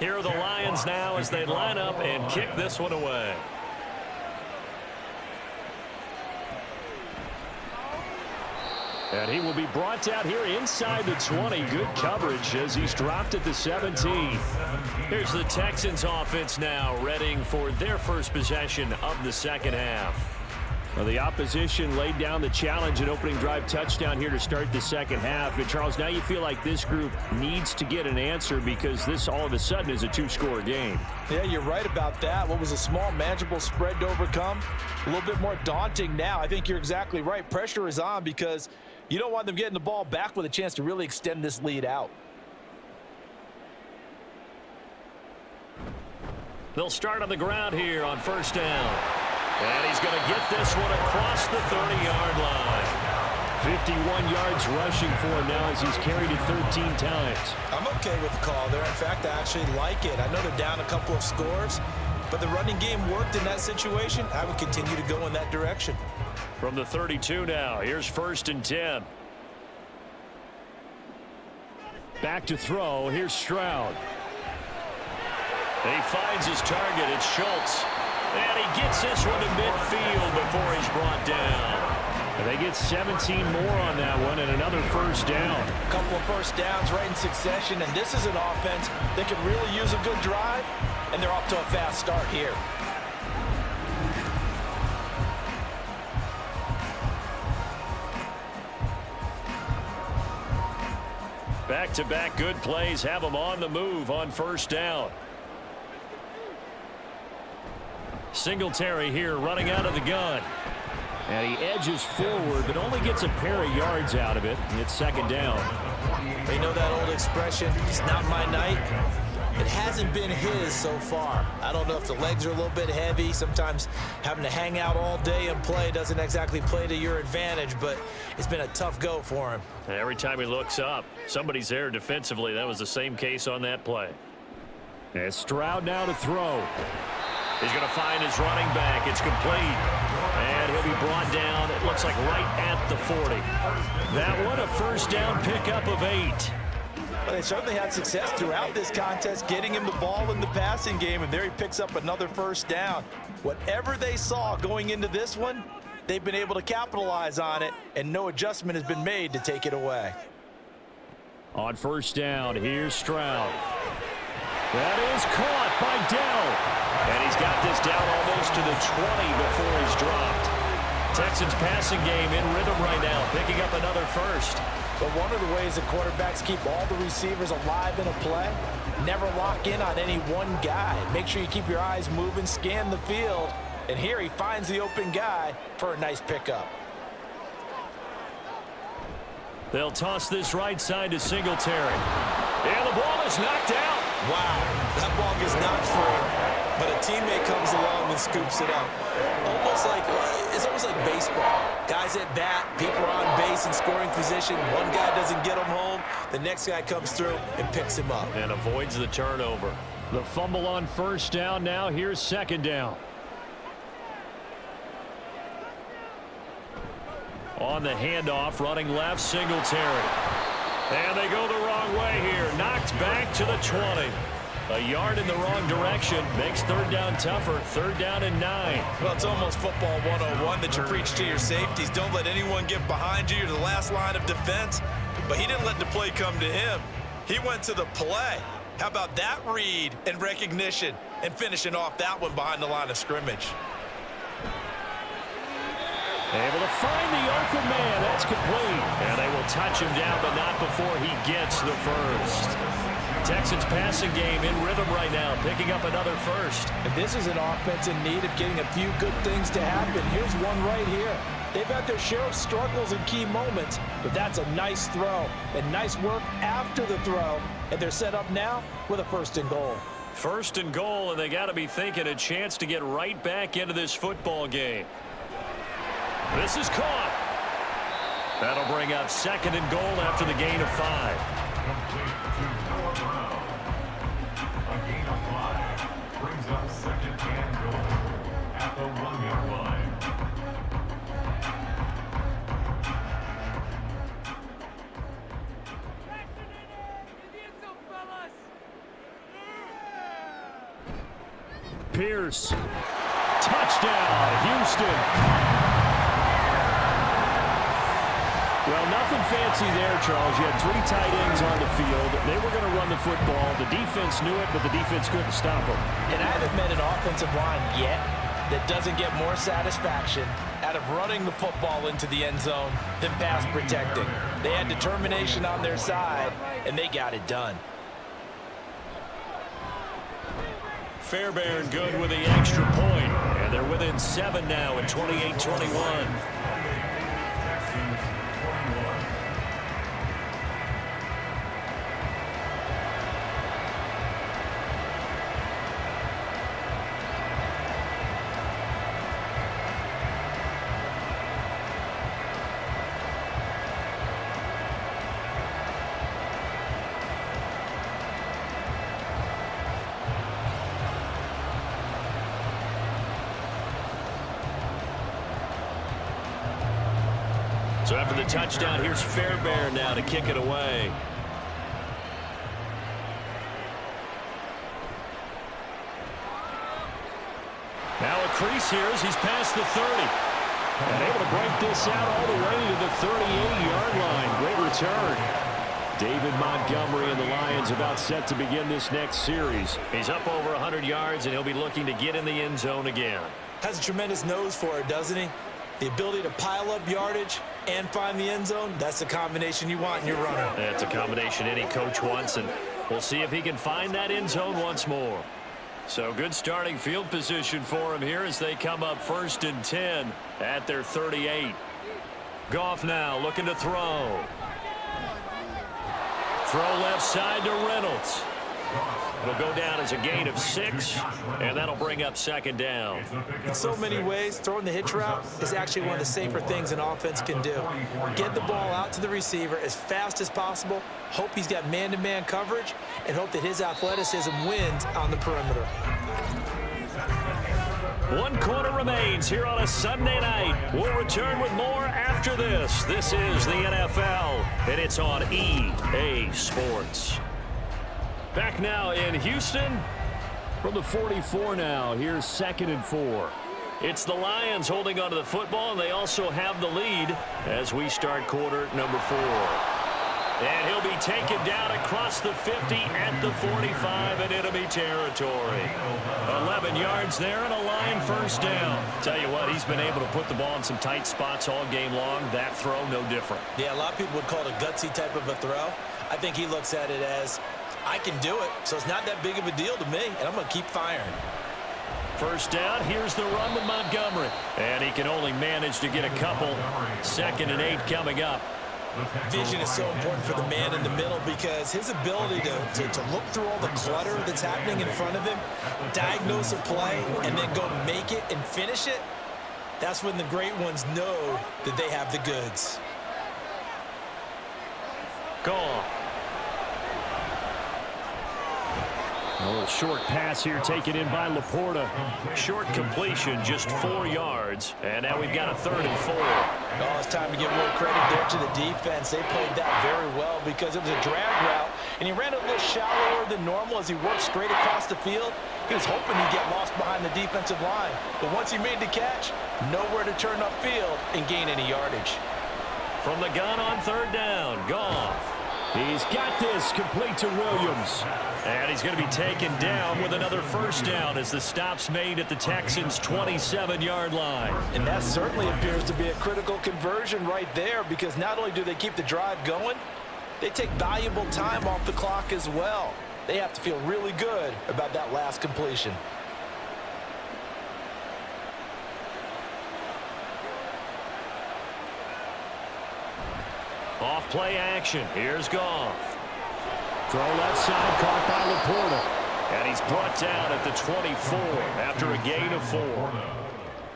Here are the Lions now as they line up and kick this one away. And he will be brought down here inside the 20. Good coverage as he's dropped at the 17. Here's the Texans offense now, readying for their first possession of the second half. Well, the opposition laid down the challenge, an opening drive touchdown here to start the second half. And, Charles, now you feel like this group needs to get an answer because this all of a sudden is a two-score game. Yeah, you're right about that. What was a small, manageable spread to overcome, a little bit more daunting now. I think you're exactly right. Pressure is on because you don't want them getting the ball back with a chance to really extend this lead out. They'll start on the ground here on first down. And he's going to get this one across the 30-yard line. 51 yards rushing for him now as he's carried it 13 times. I'm okay with the call there. In fact, I actually like it. I know they're down a couple of scores, but the running game worked in that situation. I would continue to go in that direction. From the 32 now, here's first and 10. Back to throw. Here's Stroud. And he finds his target. It's Schultz. And he gets this one to midfield before he's brought down. And they get 17 more on that one and another first down. A couple of first downs right in succession, and this is an offense that could really use a good drive, and they're off to a fast start here. Back-to-back good plays have them on the move on first down. Singletary here running out of the gun. And he edges forward, but only gets a pair of yards out of it. It's second down. You know that old expression, it's not my night. It hasn't been his so far. I don't know if the legs are a little bit heavy. Sometimes having to hang out all day and play doesn't exactly play to your advantage, but it's been a tough go for him. Every time he looks up, somebody's there defensively. That was the same case on that play. And Stroud now to throw. He's going to find his running back. It's complete. And he'll be brought down, it looks like right at the 40. That one, a first down pickup of 8. Well, they certainly had success throughout this contest, getting him the ball in the passing game, and there he picks up another first down. Whatever they saw going into this one, they've been able to capitalize on it, and no adjustment has been made to take it away. On first down, here's Stroud. That is caught by Dell. And he's got this down almost to the 20 before he's dropped. Texans passing game in rhythm right now, picking up another first. But one of the ways that quarterbacks keep all the receivers alive in a play, never lock in on any one guy. Make sure you keep your eyes moving, scan the field. And here he finds the open guy for a nice pickup. They'll toss this right side to Singletary. And the ball is knocked out. Wow, that ball gets knocked free. But a teammate comes along and scoops it up. It's almost like baseball. Guys at bat, people are on base in scoring position. One guy doesn't get him home. The next guy comes through and picks him up. And avoids the turnover. The fumble on first down now. Here's second down. On the handoff, running left, Singletary. And they go the wrong way here. Knocked back to the 20. A yard in the wrong direction makes third down tougher. Third down and 9. Well, it's almost football 101 that you preach to your safeties. Don't let anyone get behind you. You're the last line of defense. But he didn't let the play come to him. He went to the play. How about that read and recognition and finishing off that one behind the line of scrimmage? Able to find the open man. That's complete. And they will touch him down, but not before he gets the first. Texans passing game in rhythm right now, picking up another first. And this is an offense in need of getting a few good things to happen. Here's one right here. They've had their share of struggles in key moments, but that's a nice throw and nice work after the throw. And they're set up now with a 1st and goal. 1st and goal, and they got to be thinking a chance to get right back into this football game. This is caught. That'll bring up 2nd and goal after the gain of 5. Complete to Noah Brown. A gain of 5 brings up 2nd and goal at the 1-yard line. Pierce. Touchdown, Houston. Well, nothing fancy there, Charles. You had 3 tight ends on the field. They were going to run the football. The defense knew it, but the defense couldn't stop them. And I haven't met an offensive line yet that doesn't get more satisfaction out of running the football into the end zone than pass protecting. They had determination on their side, and they got it done. Fairbairn good with the extra point, and they're within 7 now at 28-21. So after the touchdown, here's Fairbairn now to kick it away. Now a crease here as he's past the 30. And able to break this out all the way to the 38-yard line. Great return. David Montgomery and the Lions about set to begin this next series. He's up over 100 yards, and he'll be looking to get in the end zone again. Has a tremendous nose for it, doesn't he? The ability to pile up yardage and find the end zone, that's the combination you want in your runner. That's a combination any coach wants, and we'll see if he can find that end zone once more. So good starting field position for him here as they come up 1st and 10 at their 38. Goff now looking to throw. Throw left side to Reynolds. It'll go down as a gain of 6, and that'll bring up 2nd down. In so many ways, throwing the hitch route is actually one of the safer things an offense can do. Get the ball out to the receiver as fast as possible, hope he's got man-to-man coverage, and hope that his athleticism wins on the perimeter. 1 quarter remains here on a Sunday night. We'll return with more after this. This is the NFL, and it's on EA Sports. Back now in Houston from the 44 now. Here's 2nd and 4. It's the Lions holding onto the football, and they also have the lead as we start quarter number 4. And he'll be taken down across the 50 at the 45 in enemy territory. 11 yards there and a line 1st down. Tell you what, he's been able to put the ball in some tight spots all game long. That throw, no different. Yeah, a lot of people would call it a gutsy type of a throw. I think he looks at it as, I can do it, so it's not that big of a deal to me, and I'm going to keep firing. 1st down, here's the run with Montgomery. And he can only manage to get a couple. 2nd and 8 coming up. Vision is so important for the man in the middle because his ability to look through all the clutter that's happening in front of him, diagnose a play, and then go make it and finish it, that's when the great ones know that they have the goods. Goal. A little short pass here taken in by Laporta. Short completion, just 4 yards. And now we've got a 3rd and 4. Oh, it's time to give more credit there to the defense. They played that very well because it was a drag route, and he ran a little shallower than normal as he worked straight across the field. He was hoping he'd get lost behind the defensive line. But once he made the catch, nowhere to turn upfield and gain any yardage. From the gun on 3rd down, Goff. He's got this complete to Williams. And he's going to be taken down with another 1st down as the stop's made at the Texans' 27-yard line. And that certainly appears to be a critical conversion right there because not only do they keep the drive going, they take valuable time off the clock as well. They have to feel really good about that last completion. Off play action. Here's Goff. Throw left side, caught by Laporta. And he's brought down at the 24 after a gain of 4.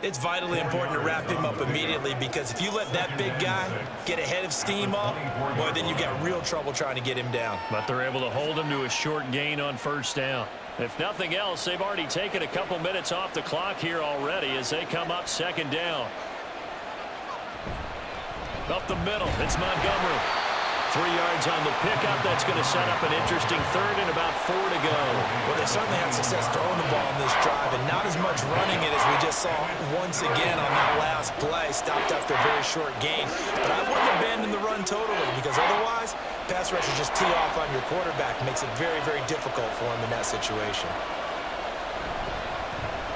It's vitally important to wrap him up immediately, because if you let that big guy get ahead of steam up, boy, then you've got real trouble trying to get him down. But they're able to hold him to a short gain on first down. If nothing else, they've already taken a couple minutes off the clock here already as they come up second down. Up the middle, it's Montgomery. 3 yards on the pickup. That's going to set up an interesting third and about 4 to go. Well, they certainly had success throwing the ball on this drive, and not as much running it as we just saw once again on that last play. Stopped after a very short gain. But I wouldn't abandon the run totally, because otherwise, pass rushers just tee off on your quarterback. Makes it very, very difficult for him in that situation.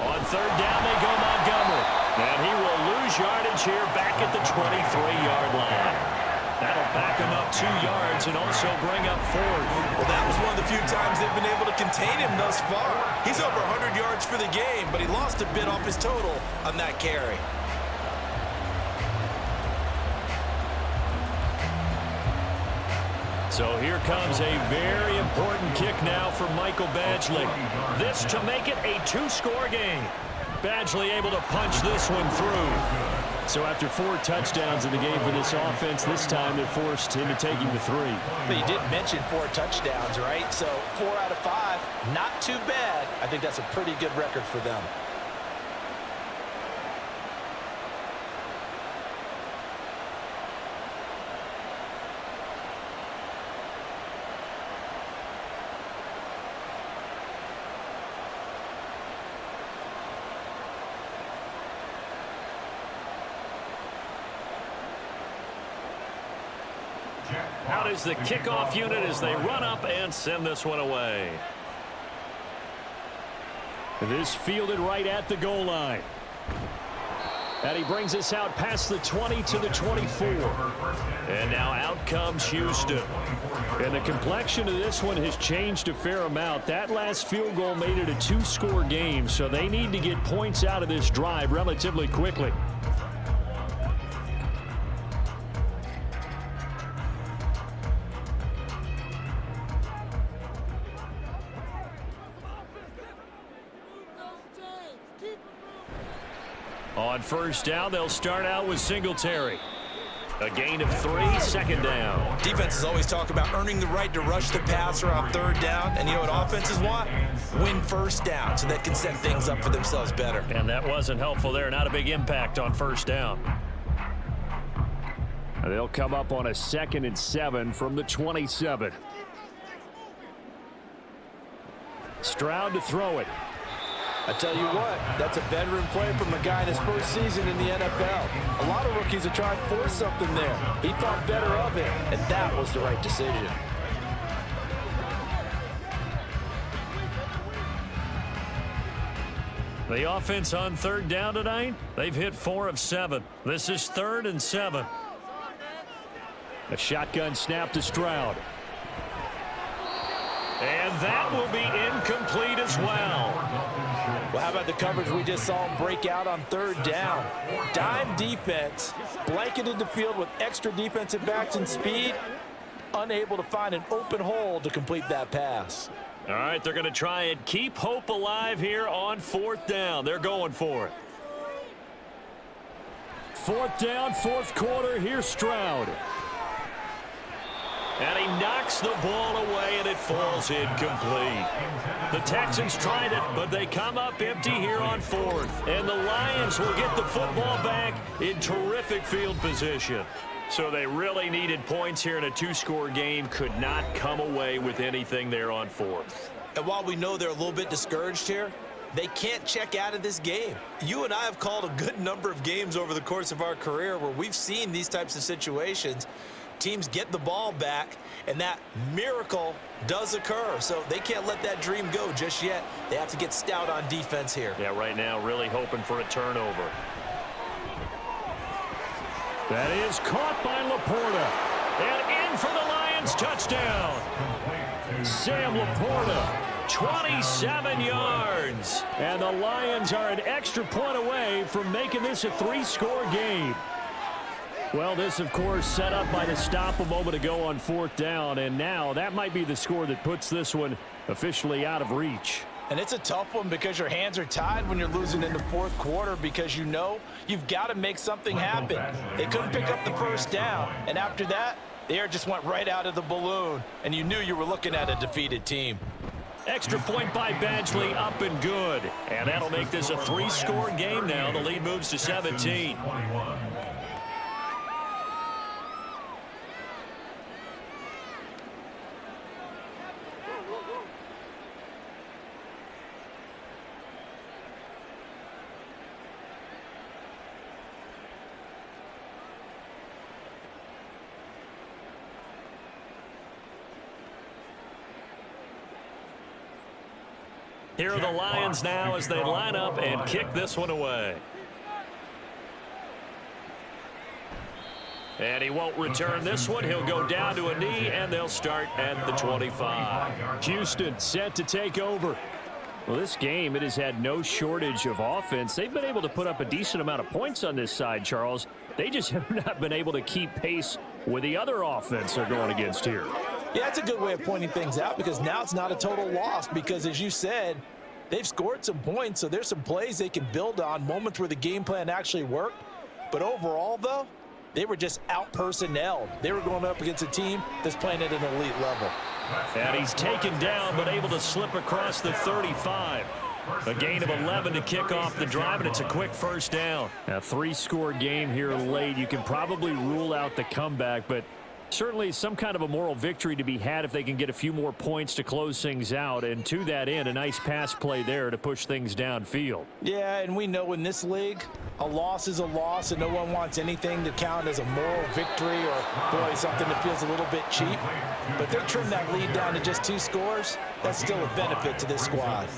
On third down, they go Montgomery. And he will lose yardage here back at the 23-yard line. That'll back him up 2 yards and also bring up 4th. Well, that was one of the few times they've been able to contain him thus far. He's over 100 yards for the game, but he lost a bit off his total on that carry. So here comes a very important kick now for Michael Badgley. This to make it a 2-score game. Badgley able to punch this one through. So after 4 touchdowns in the game for this offense, this time they're forced into taking the 3. But you did mention 4 touchdowns, right? So 4 out of 5, not too bad. I think that's a pretty good record for them. Out is the kickoff unit as they run up and send this one away. This fielded right at the goal line. And he brings us out past the 20 to the 24. And now out comes Houston. And the complexion of this one has changed a fair amount. That last field goal made it a 2-score game, so they need to get points out of this drive relatively quickly. On first down, they'll start out with Singletary. A gain of 3, second down. Defenses always talk about earning the right to rush the passer on third down. And you know what offenses want? Win first down so they can set things up for themselves better. And that wasn't helpful there. Not a big impact on first down. And they'll come up on a 2nd and 7 from the 27. Stroud to throw it. I tell you what, that's a veteran play from a guy in his first season in the NFL. A lot of rookies are trying to force something there. He thought better of it, and that was the right decision. The offense on third down tonight, they've hit 4 of 7. This is 3rd and 7. A shotgun snap to Stroud. And that will be incomplete as well. Well, how about the coverage we just saw him break out on third down? Dime defense, blanketed the field with extra defensive backs and speed, unable to find an open hole to complete that pass. All right, they're going to try and keep hope alive here on 4th down. They're going for it. 4th down, 4th quarter. Here's Stroud. And he knocks the ball away, and it falls incomplete. The Texans tried it, but they come up empty here on 4th. And the Lions will get the football back in terrific field position. So they really needed points here in a 2-score game. Could not come away with anything there on 4th. And while we know they're a little bit discouraged here, they can't check out of this game. You and I have called a good number of games over the course of our career where we've seen these types of situations. Teams get the ball back, and that miracle does occur. So they can't let that dream go just yet. They have to get stout on defense here. Yeah, right now really hoping for a turnover. That is caught by Laporta. And in for the Lions touchdown. Sam Laporta, 27 yards. And the Lions are an extra point away from making this a 3-score game. Well, this, of course, set up by the stop a moment ago on 4th down, and now that might be the score that puts this one officially out of reach. And it's a tough one because your hands are tied when you're losing in the 4th quarter because you know you've got to make something happen. They couldn't pick up the first down, and after that, the air just went right out of the balloon, and you knew you were looking at a defeated team. Extra point by Badgley, up and good. And that'll make this a 3-score game now. The lead moves to 17. Here are the Lions now as they line up and kick this one away. And he won't return this one. He'll go down to a knee, and they'll start at the 25. Houston set to take over. Well, this game, it has had no shortage of offense. They've been able to put up a decent amount of points on this side, Charles. They just have not been able to keep pace with the other offense they're going against here. Yeah, that's a good way of pointing things out because now it's not a total loss because, as you said, they've scored some points, so there's some plays they can build on, moments where the game plan actually worked. But overall, though, they were just out-personnelled. They were going up against a team that's playing at an elite level. And he's taken down but able to slip across the 35. A gain of 11 to kick off the drive, and it's a quick first down. A 3-score game here late. You can probably rule out the comeback, but certainly some kind of a moral victory to be had if they can get a few more points to close things out. And to that end, a nice pass play there to push things downfield. Yeah, and we know in this league, a loss is a loss, and no one wants anything to count as a moral victory or, boy, something that feels a little bit cheap. But they trim that lead down to just 2 scores. That's still a benefit to this squad.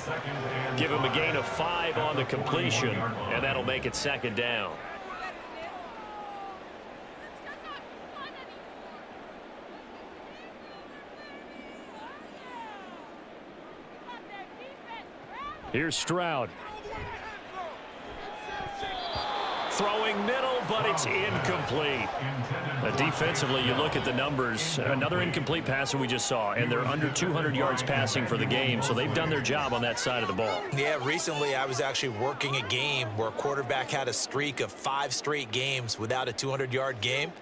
Give him a gain of 5 on the completion, and that'll make it 2nd down. Here's Stroud. Throwing middle, but it's incomplete. Defensively, you look at the numbers. Another incomplete pass that we just saw, and they're under 200 yards passing for the game, so they've done their job on that side of the ball. Yeah, recently I was actually working a game where a quarterback had a streak of 5 straight games without a 200-yard game.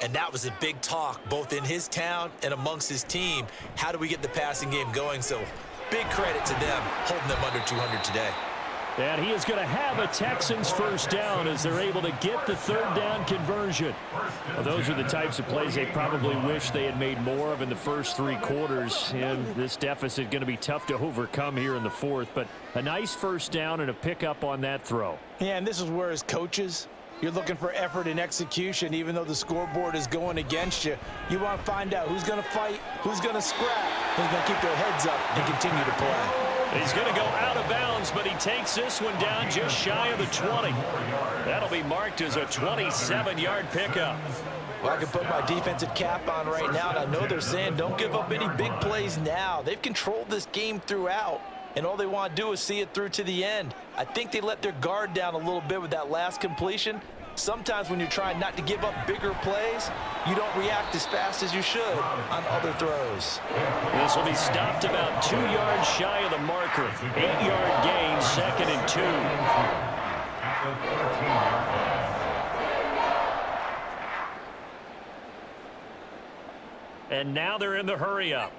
And that was a big talk, both in his town and amongst his team. How do we get the passing game going? So big credit to them holding them under 200 today. And he is going to have a Texans first down as they're able to get the 3rd down conversion. Well, those are the types of plays they probably wish they had made more of in the first 3 quarters. And this deficit going to be tough to overcome here in the 4th. But a nice first down and a pickup on that throw. Yeah, and this is where as coaches, you're looking for effort and execution. Even though the scoreboard is going against you, you want to find out who's going to fight, who's going to scrap, who's going to keep their heads up and continue to play. He's going to go out of bounds, but he takes this one down just shy of the 20. That'll be marked as a 27-yard pickup. Well, I can put my defensive cap on right now, and I know they're saying don't give up any big plays now. They've controlled this game throughout, and all they want to do is see it through to the end. I think they let their guard down a little bit with that last completion. Sometimes when you're trying not to give up bigger plays, you don't react as fast as you should on other throws. This will be stopped about 2 yards shy of the marker. 8-yard gain, 2nd and 2. And now they're in the hurry-up.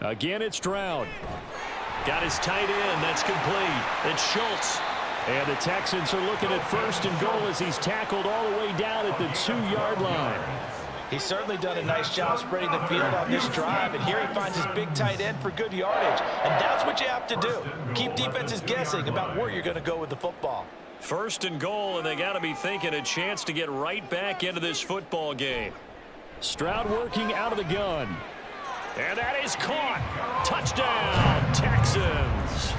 Again, it's Stroud. Got his tight end. That's complete. It's Schultz. And the Texans are looking at 1st and goal as he's tackled all the way down at the 2-yard line. He's certainly done a nice job spreading the field on this drive, and here he finds his big tight end for good yardage. And that's what you have to do. Keep defenses guessing about where you're going to go with the football. 1st and goal, and they got to be thinking a chance to get right back into this football game. Stroud working out of the gun. And that is caught. Touchdown, Texans.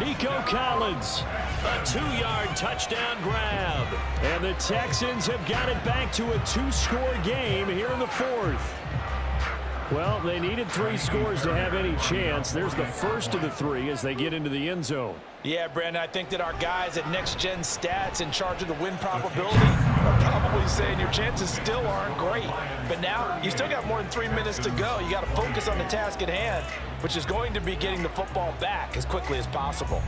Nico Collins. A 2-yard touchdown grab. And the Texans have got it back to a 2-score game here in the fourth. Well, they needed 3 scores to have any chance. There's the first of the 3 as they get into the end zone. Yeah, Brandon, I think that our guys at Next Gen Stats in charge of the win probability are probably saying your chances still aren't great. But now you still got more than 3 minutes to go. You got to focus on the task at hand, which is going to be getting the football back as quickly as possible.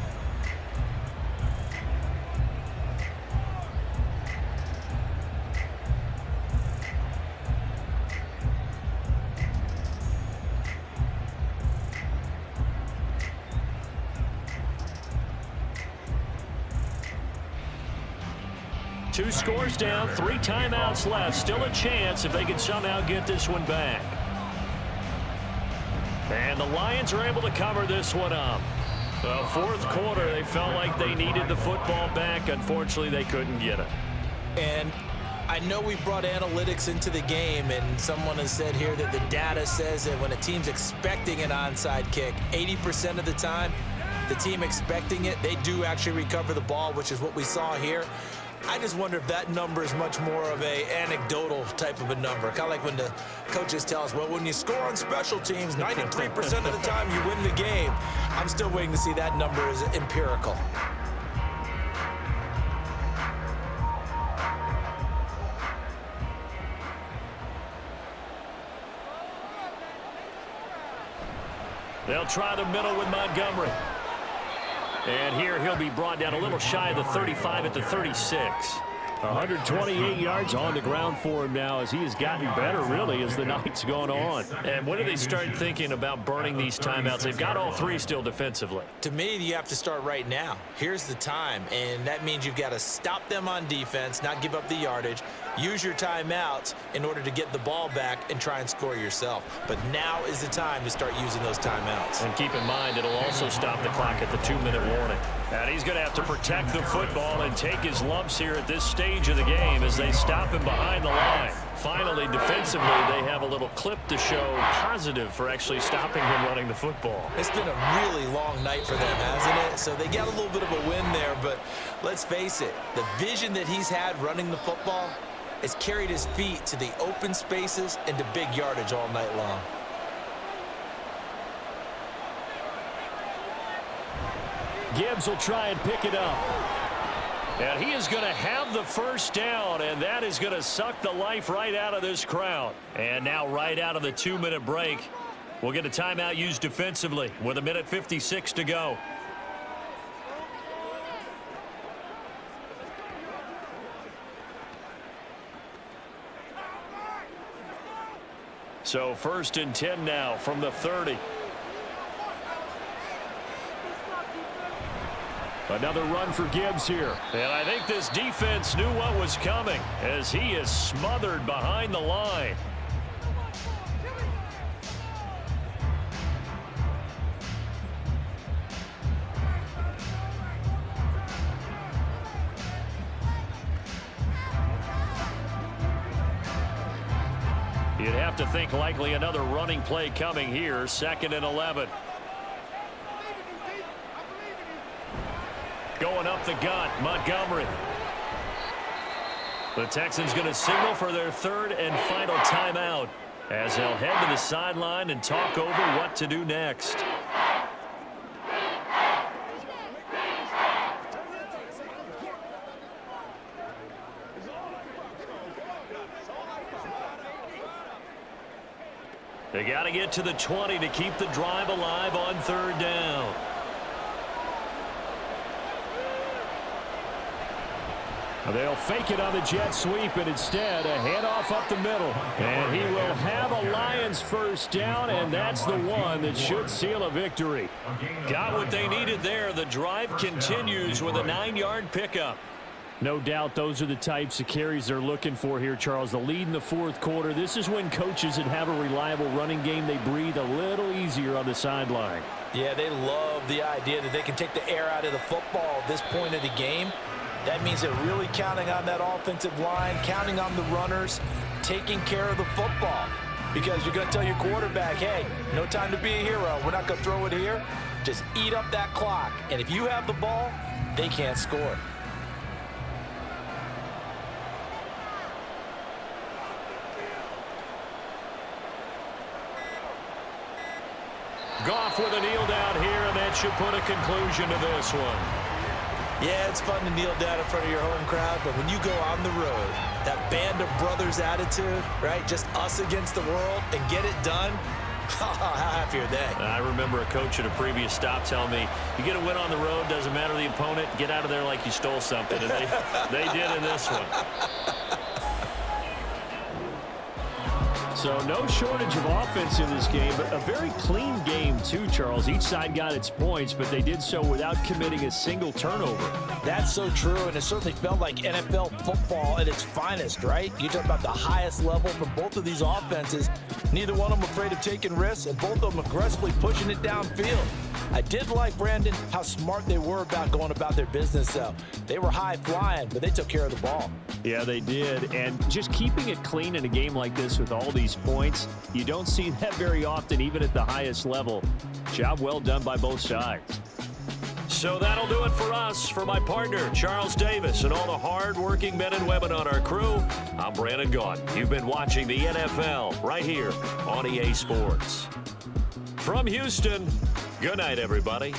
Two scores down, 3 timeouts left. Still a chance if they can somehow get this one back. And the Lions are able to cover this one up. The fourth quarter, they felt like they needed the football back. Unfortunately, they couldn't get it. And I know we brought analytics into the game, and someone has said here that the data says that when a team's expecting an onside kick, 80% of the time, the team expecting it, they do actually recover the ball, which is what we saw here. I just wonder if that number is much more of a anecdotal type of a number. Kind of like when the coaches tell us, well, when you score on special teams, 93% of the time you win the game. I'm still waiting to see that number as empirical. They'll try the middle with Montgomery. And here he'll be brought down a little shy of the 35 at the 36. 128 yards on the ground for him now as he has gotten better, really, as the night's gone on. And when do they start thinking about burning these timeouts? They've got all 3 still defensively. To me, you have to start right now. Here's the time, and that means you've got to stop them on defense, not give up the yardage, use your timeouts in order to get the ball back and try and score yourself. But now is the time to start using those timeouts. And keep in mind, it'll also stop the clock at the 2-minute warning. And he's going to have to protect the football and take his lumps here at this stage of the game as they stop him behind the line. Finally, defensively, they have a little clip to show positive for actually stopping him running the football. It's been a really long night for them, hasn't it? So they got a little bit of a win there, but let's face it, the vision that he's had running the football has carried his feet to the open spaces and to big yardage all night long. Gibbs will try and pick it up. And he is going to have the first down, and that is going to suck the life right out of this crowd. And now right out of the 2-minute break, we'll get a timeout used defensively with 1:56 to go. So 1st and 10 now from the 30. Another run for Gibbs here. And I think this defense knew what was coming as he is smothered behind the line. You'd have to think likely another running play coming here. 2nd and 11. Going up the gut, Montgomery. The Texans going to signal for their 3rd and final timeout as they'll head to the sideline and talk over what to do next. They got to get to the 20 to keep the drive alive on 3rd down. They'll fake it on the jet sweep, and instead a handoff up the middle. And he will have a Lions first down, and that's the one that should seal a victory. Got what they needed there. The drive continues with a 9-yard pickup. No doubt those are the types of carries they're looking for here, Charles. The lead in the 4th quarter. This is when coaches that have a reliable running game, they breathe a little easier on the sideline. Yeah, they love the idea that they can take the air out of the football at this point of the game. That means they're really counting on that offensive line, counting on the runners, taking care of the football. Because you're going to tell your quarterback, hey, no time to be a hero. We're not going to throw it here. Just eat up that clock. And if you have the ball, they can't score. Goff with a kneel down here, and that should put a conclusion to this one. Yeah, it's fun to kneel down in front of your home crowd, but when you go on the road, that band of brothers attitude, right? Just us against the world and get it done. How happy are they? I remember a coach at a previous stop telling me, you get a win on the road, doesn't matter the opponent, get out of there like you stole something. And they did in this one. So no shortage of offense in this game, but a very clean game too, Charles. Each side got its points, but they did so without committing a single turnover. That's so true, and it certainly felt like NFL football at its finest, right? You talk about the highest level from both of these offenses. Neither one of them afraid of taking risks, and both of them aggressively pushing it downfield. I did like, Brandon, how smart they were about going about their business, though. They were high flying, but they took care of the ball. Yeah, they did. And just keeping it clean in a game like this with all these points, you don't see that very often, even at the highest level. Job well done by both sides. So that'll do it for us. For my partner, Charles Davis, and all the hard-working men and women on our crew, I'm Brandon Gaughan. You've been watching the NFL right here on EA Sports. From Houston, good night, everybody.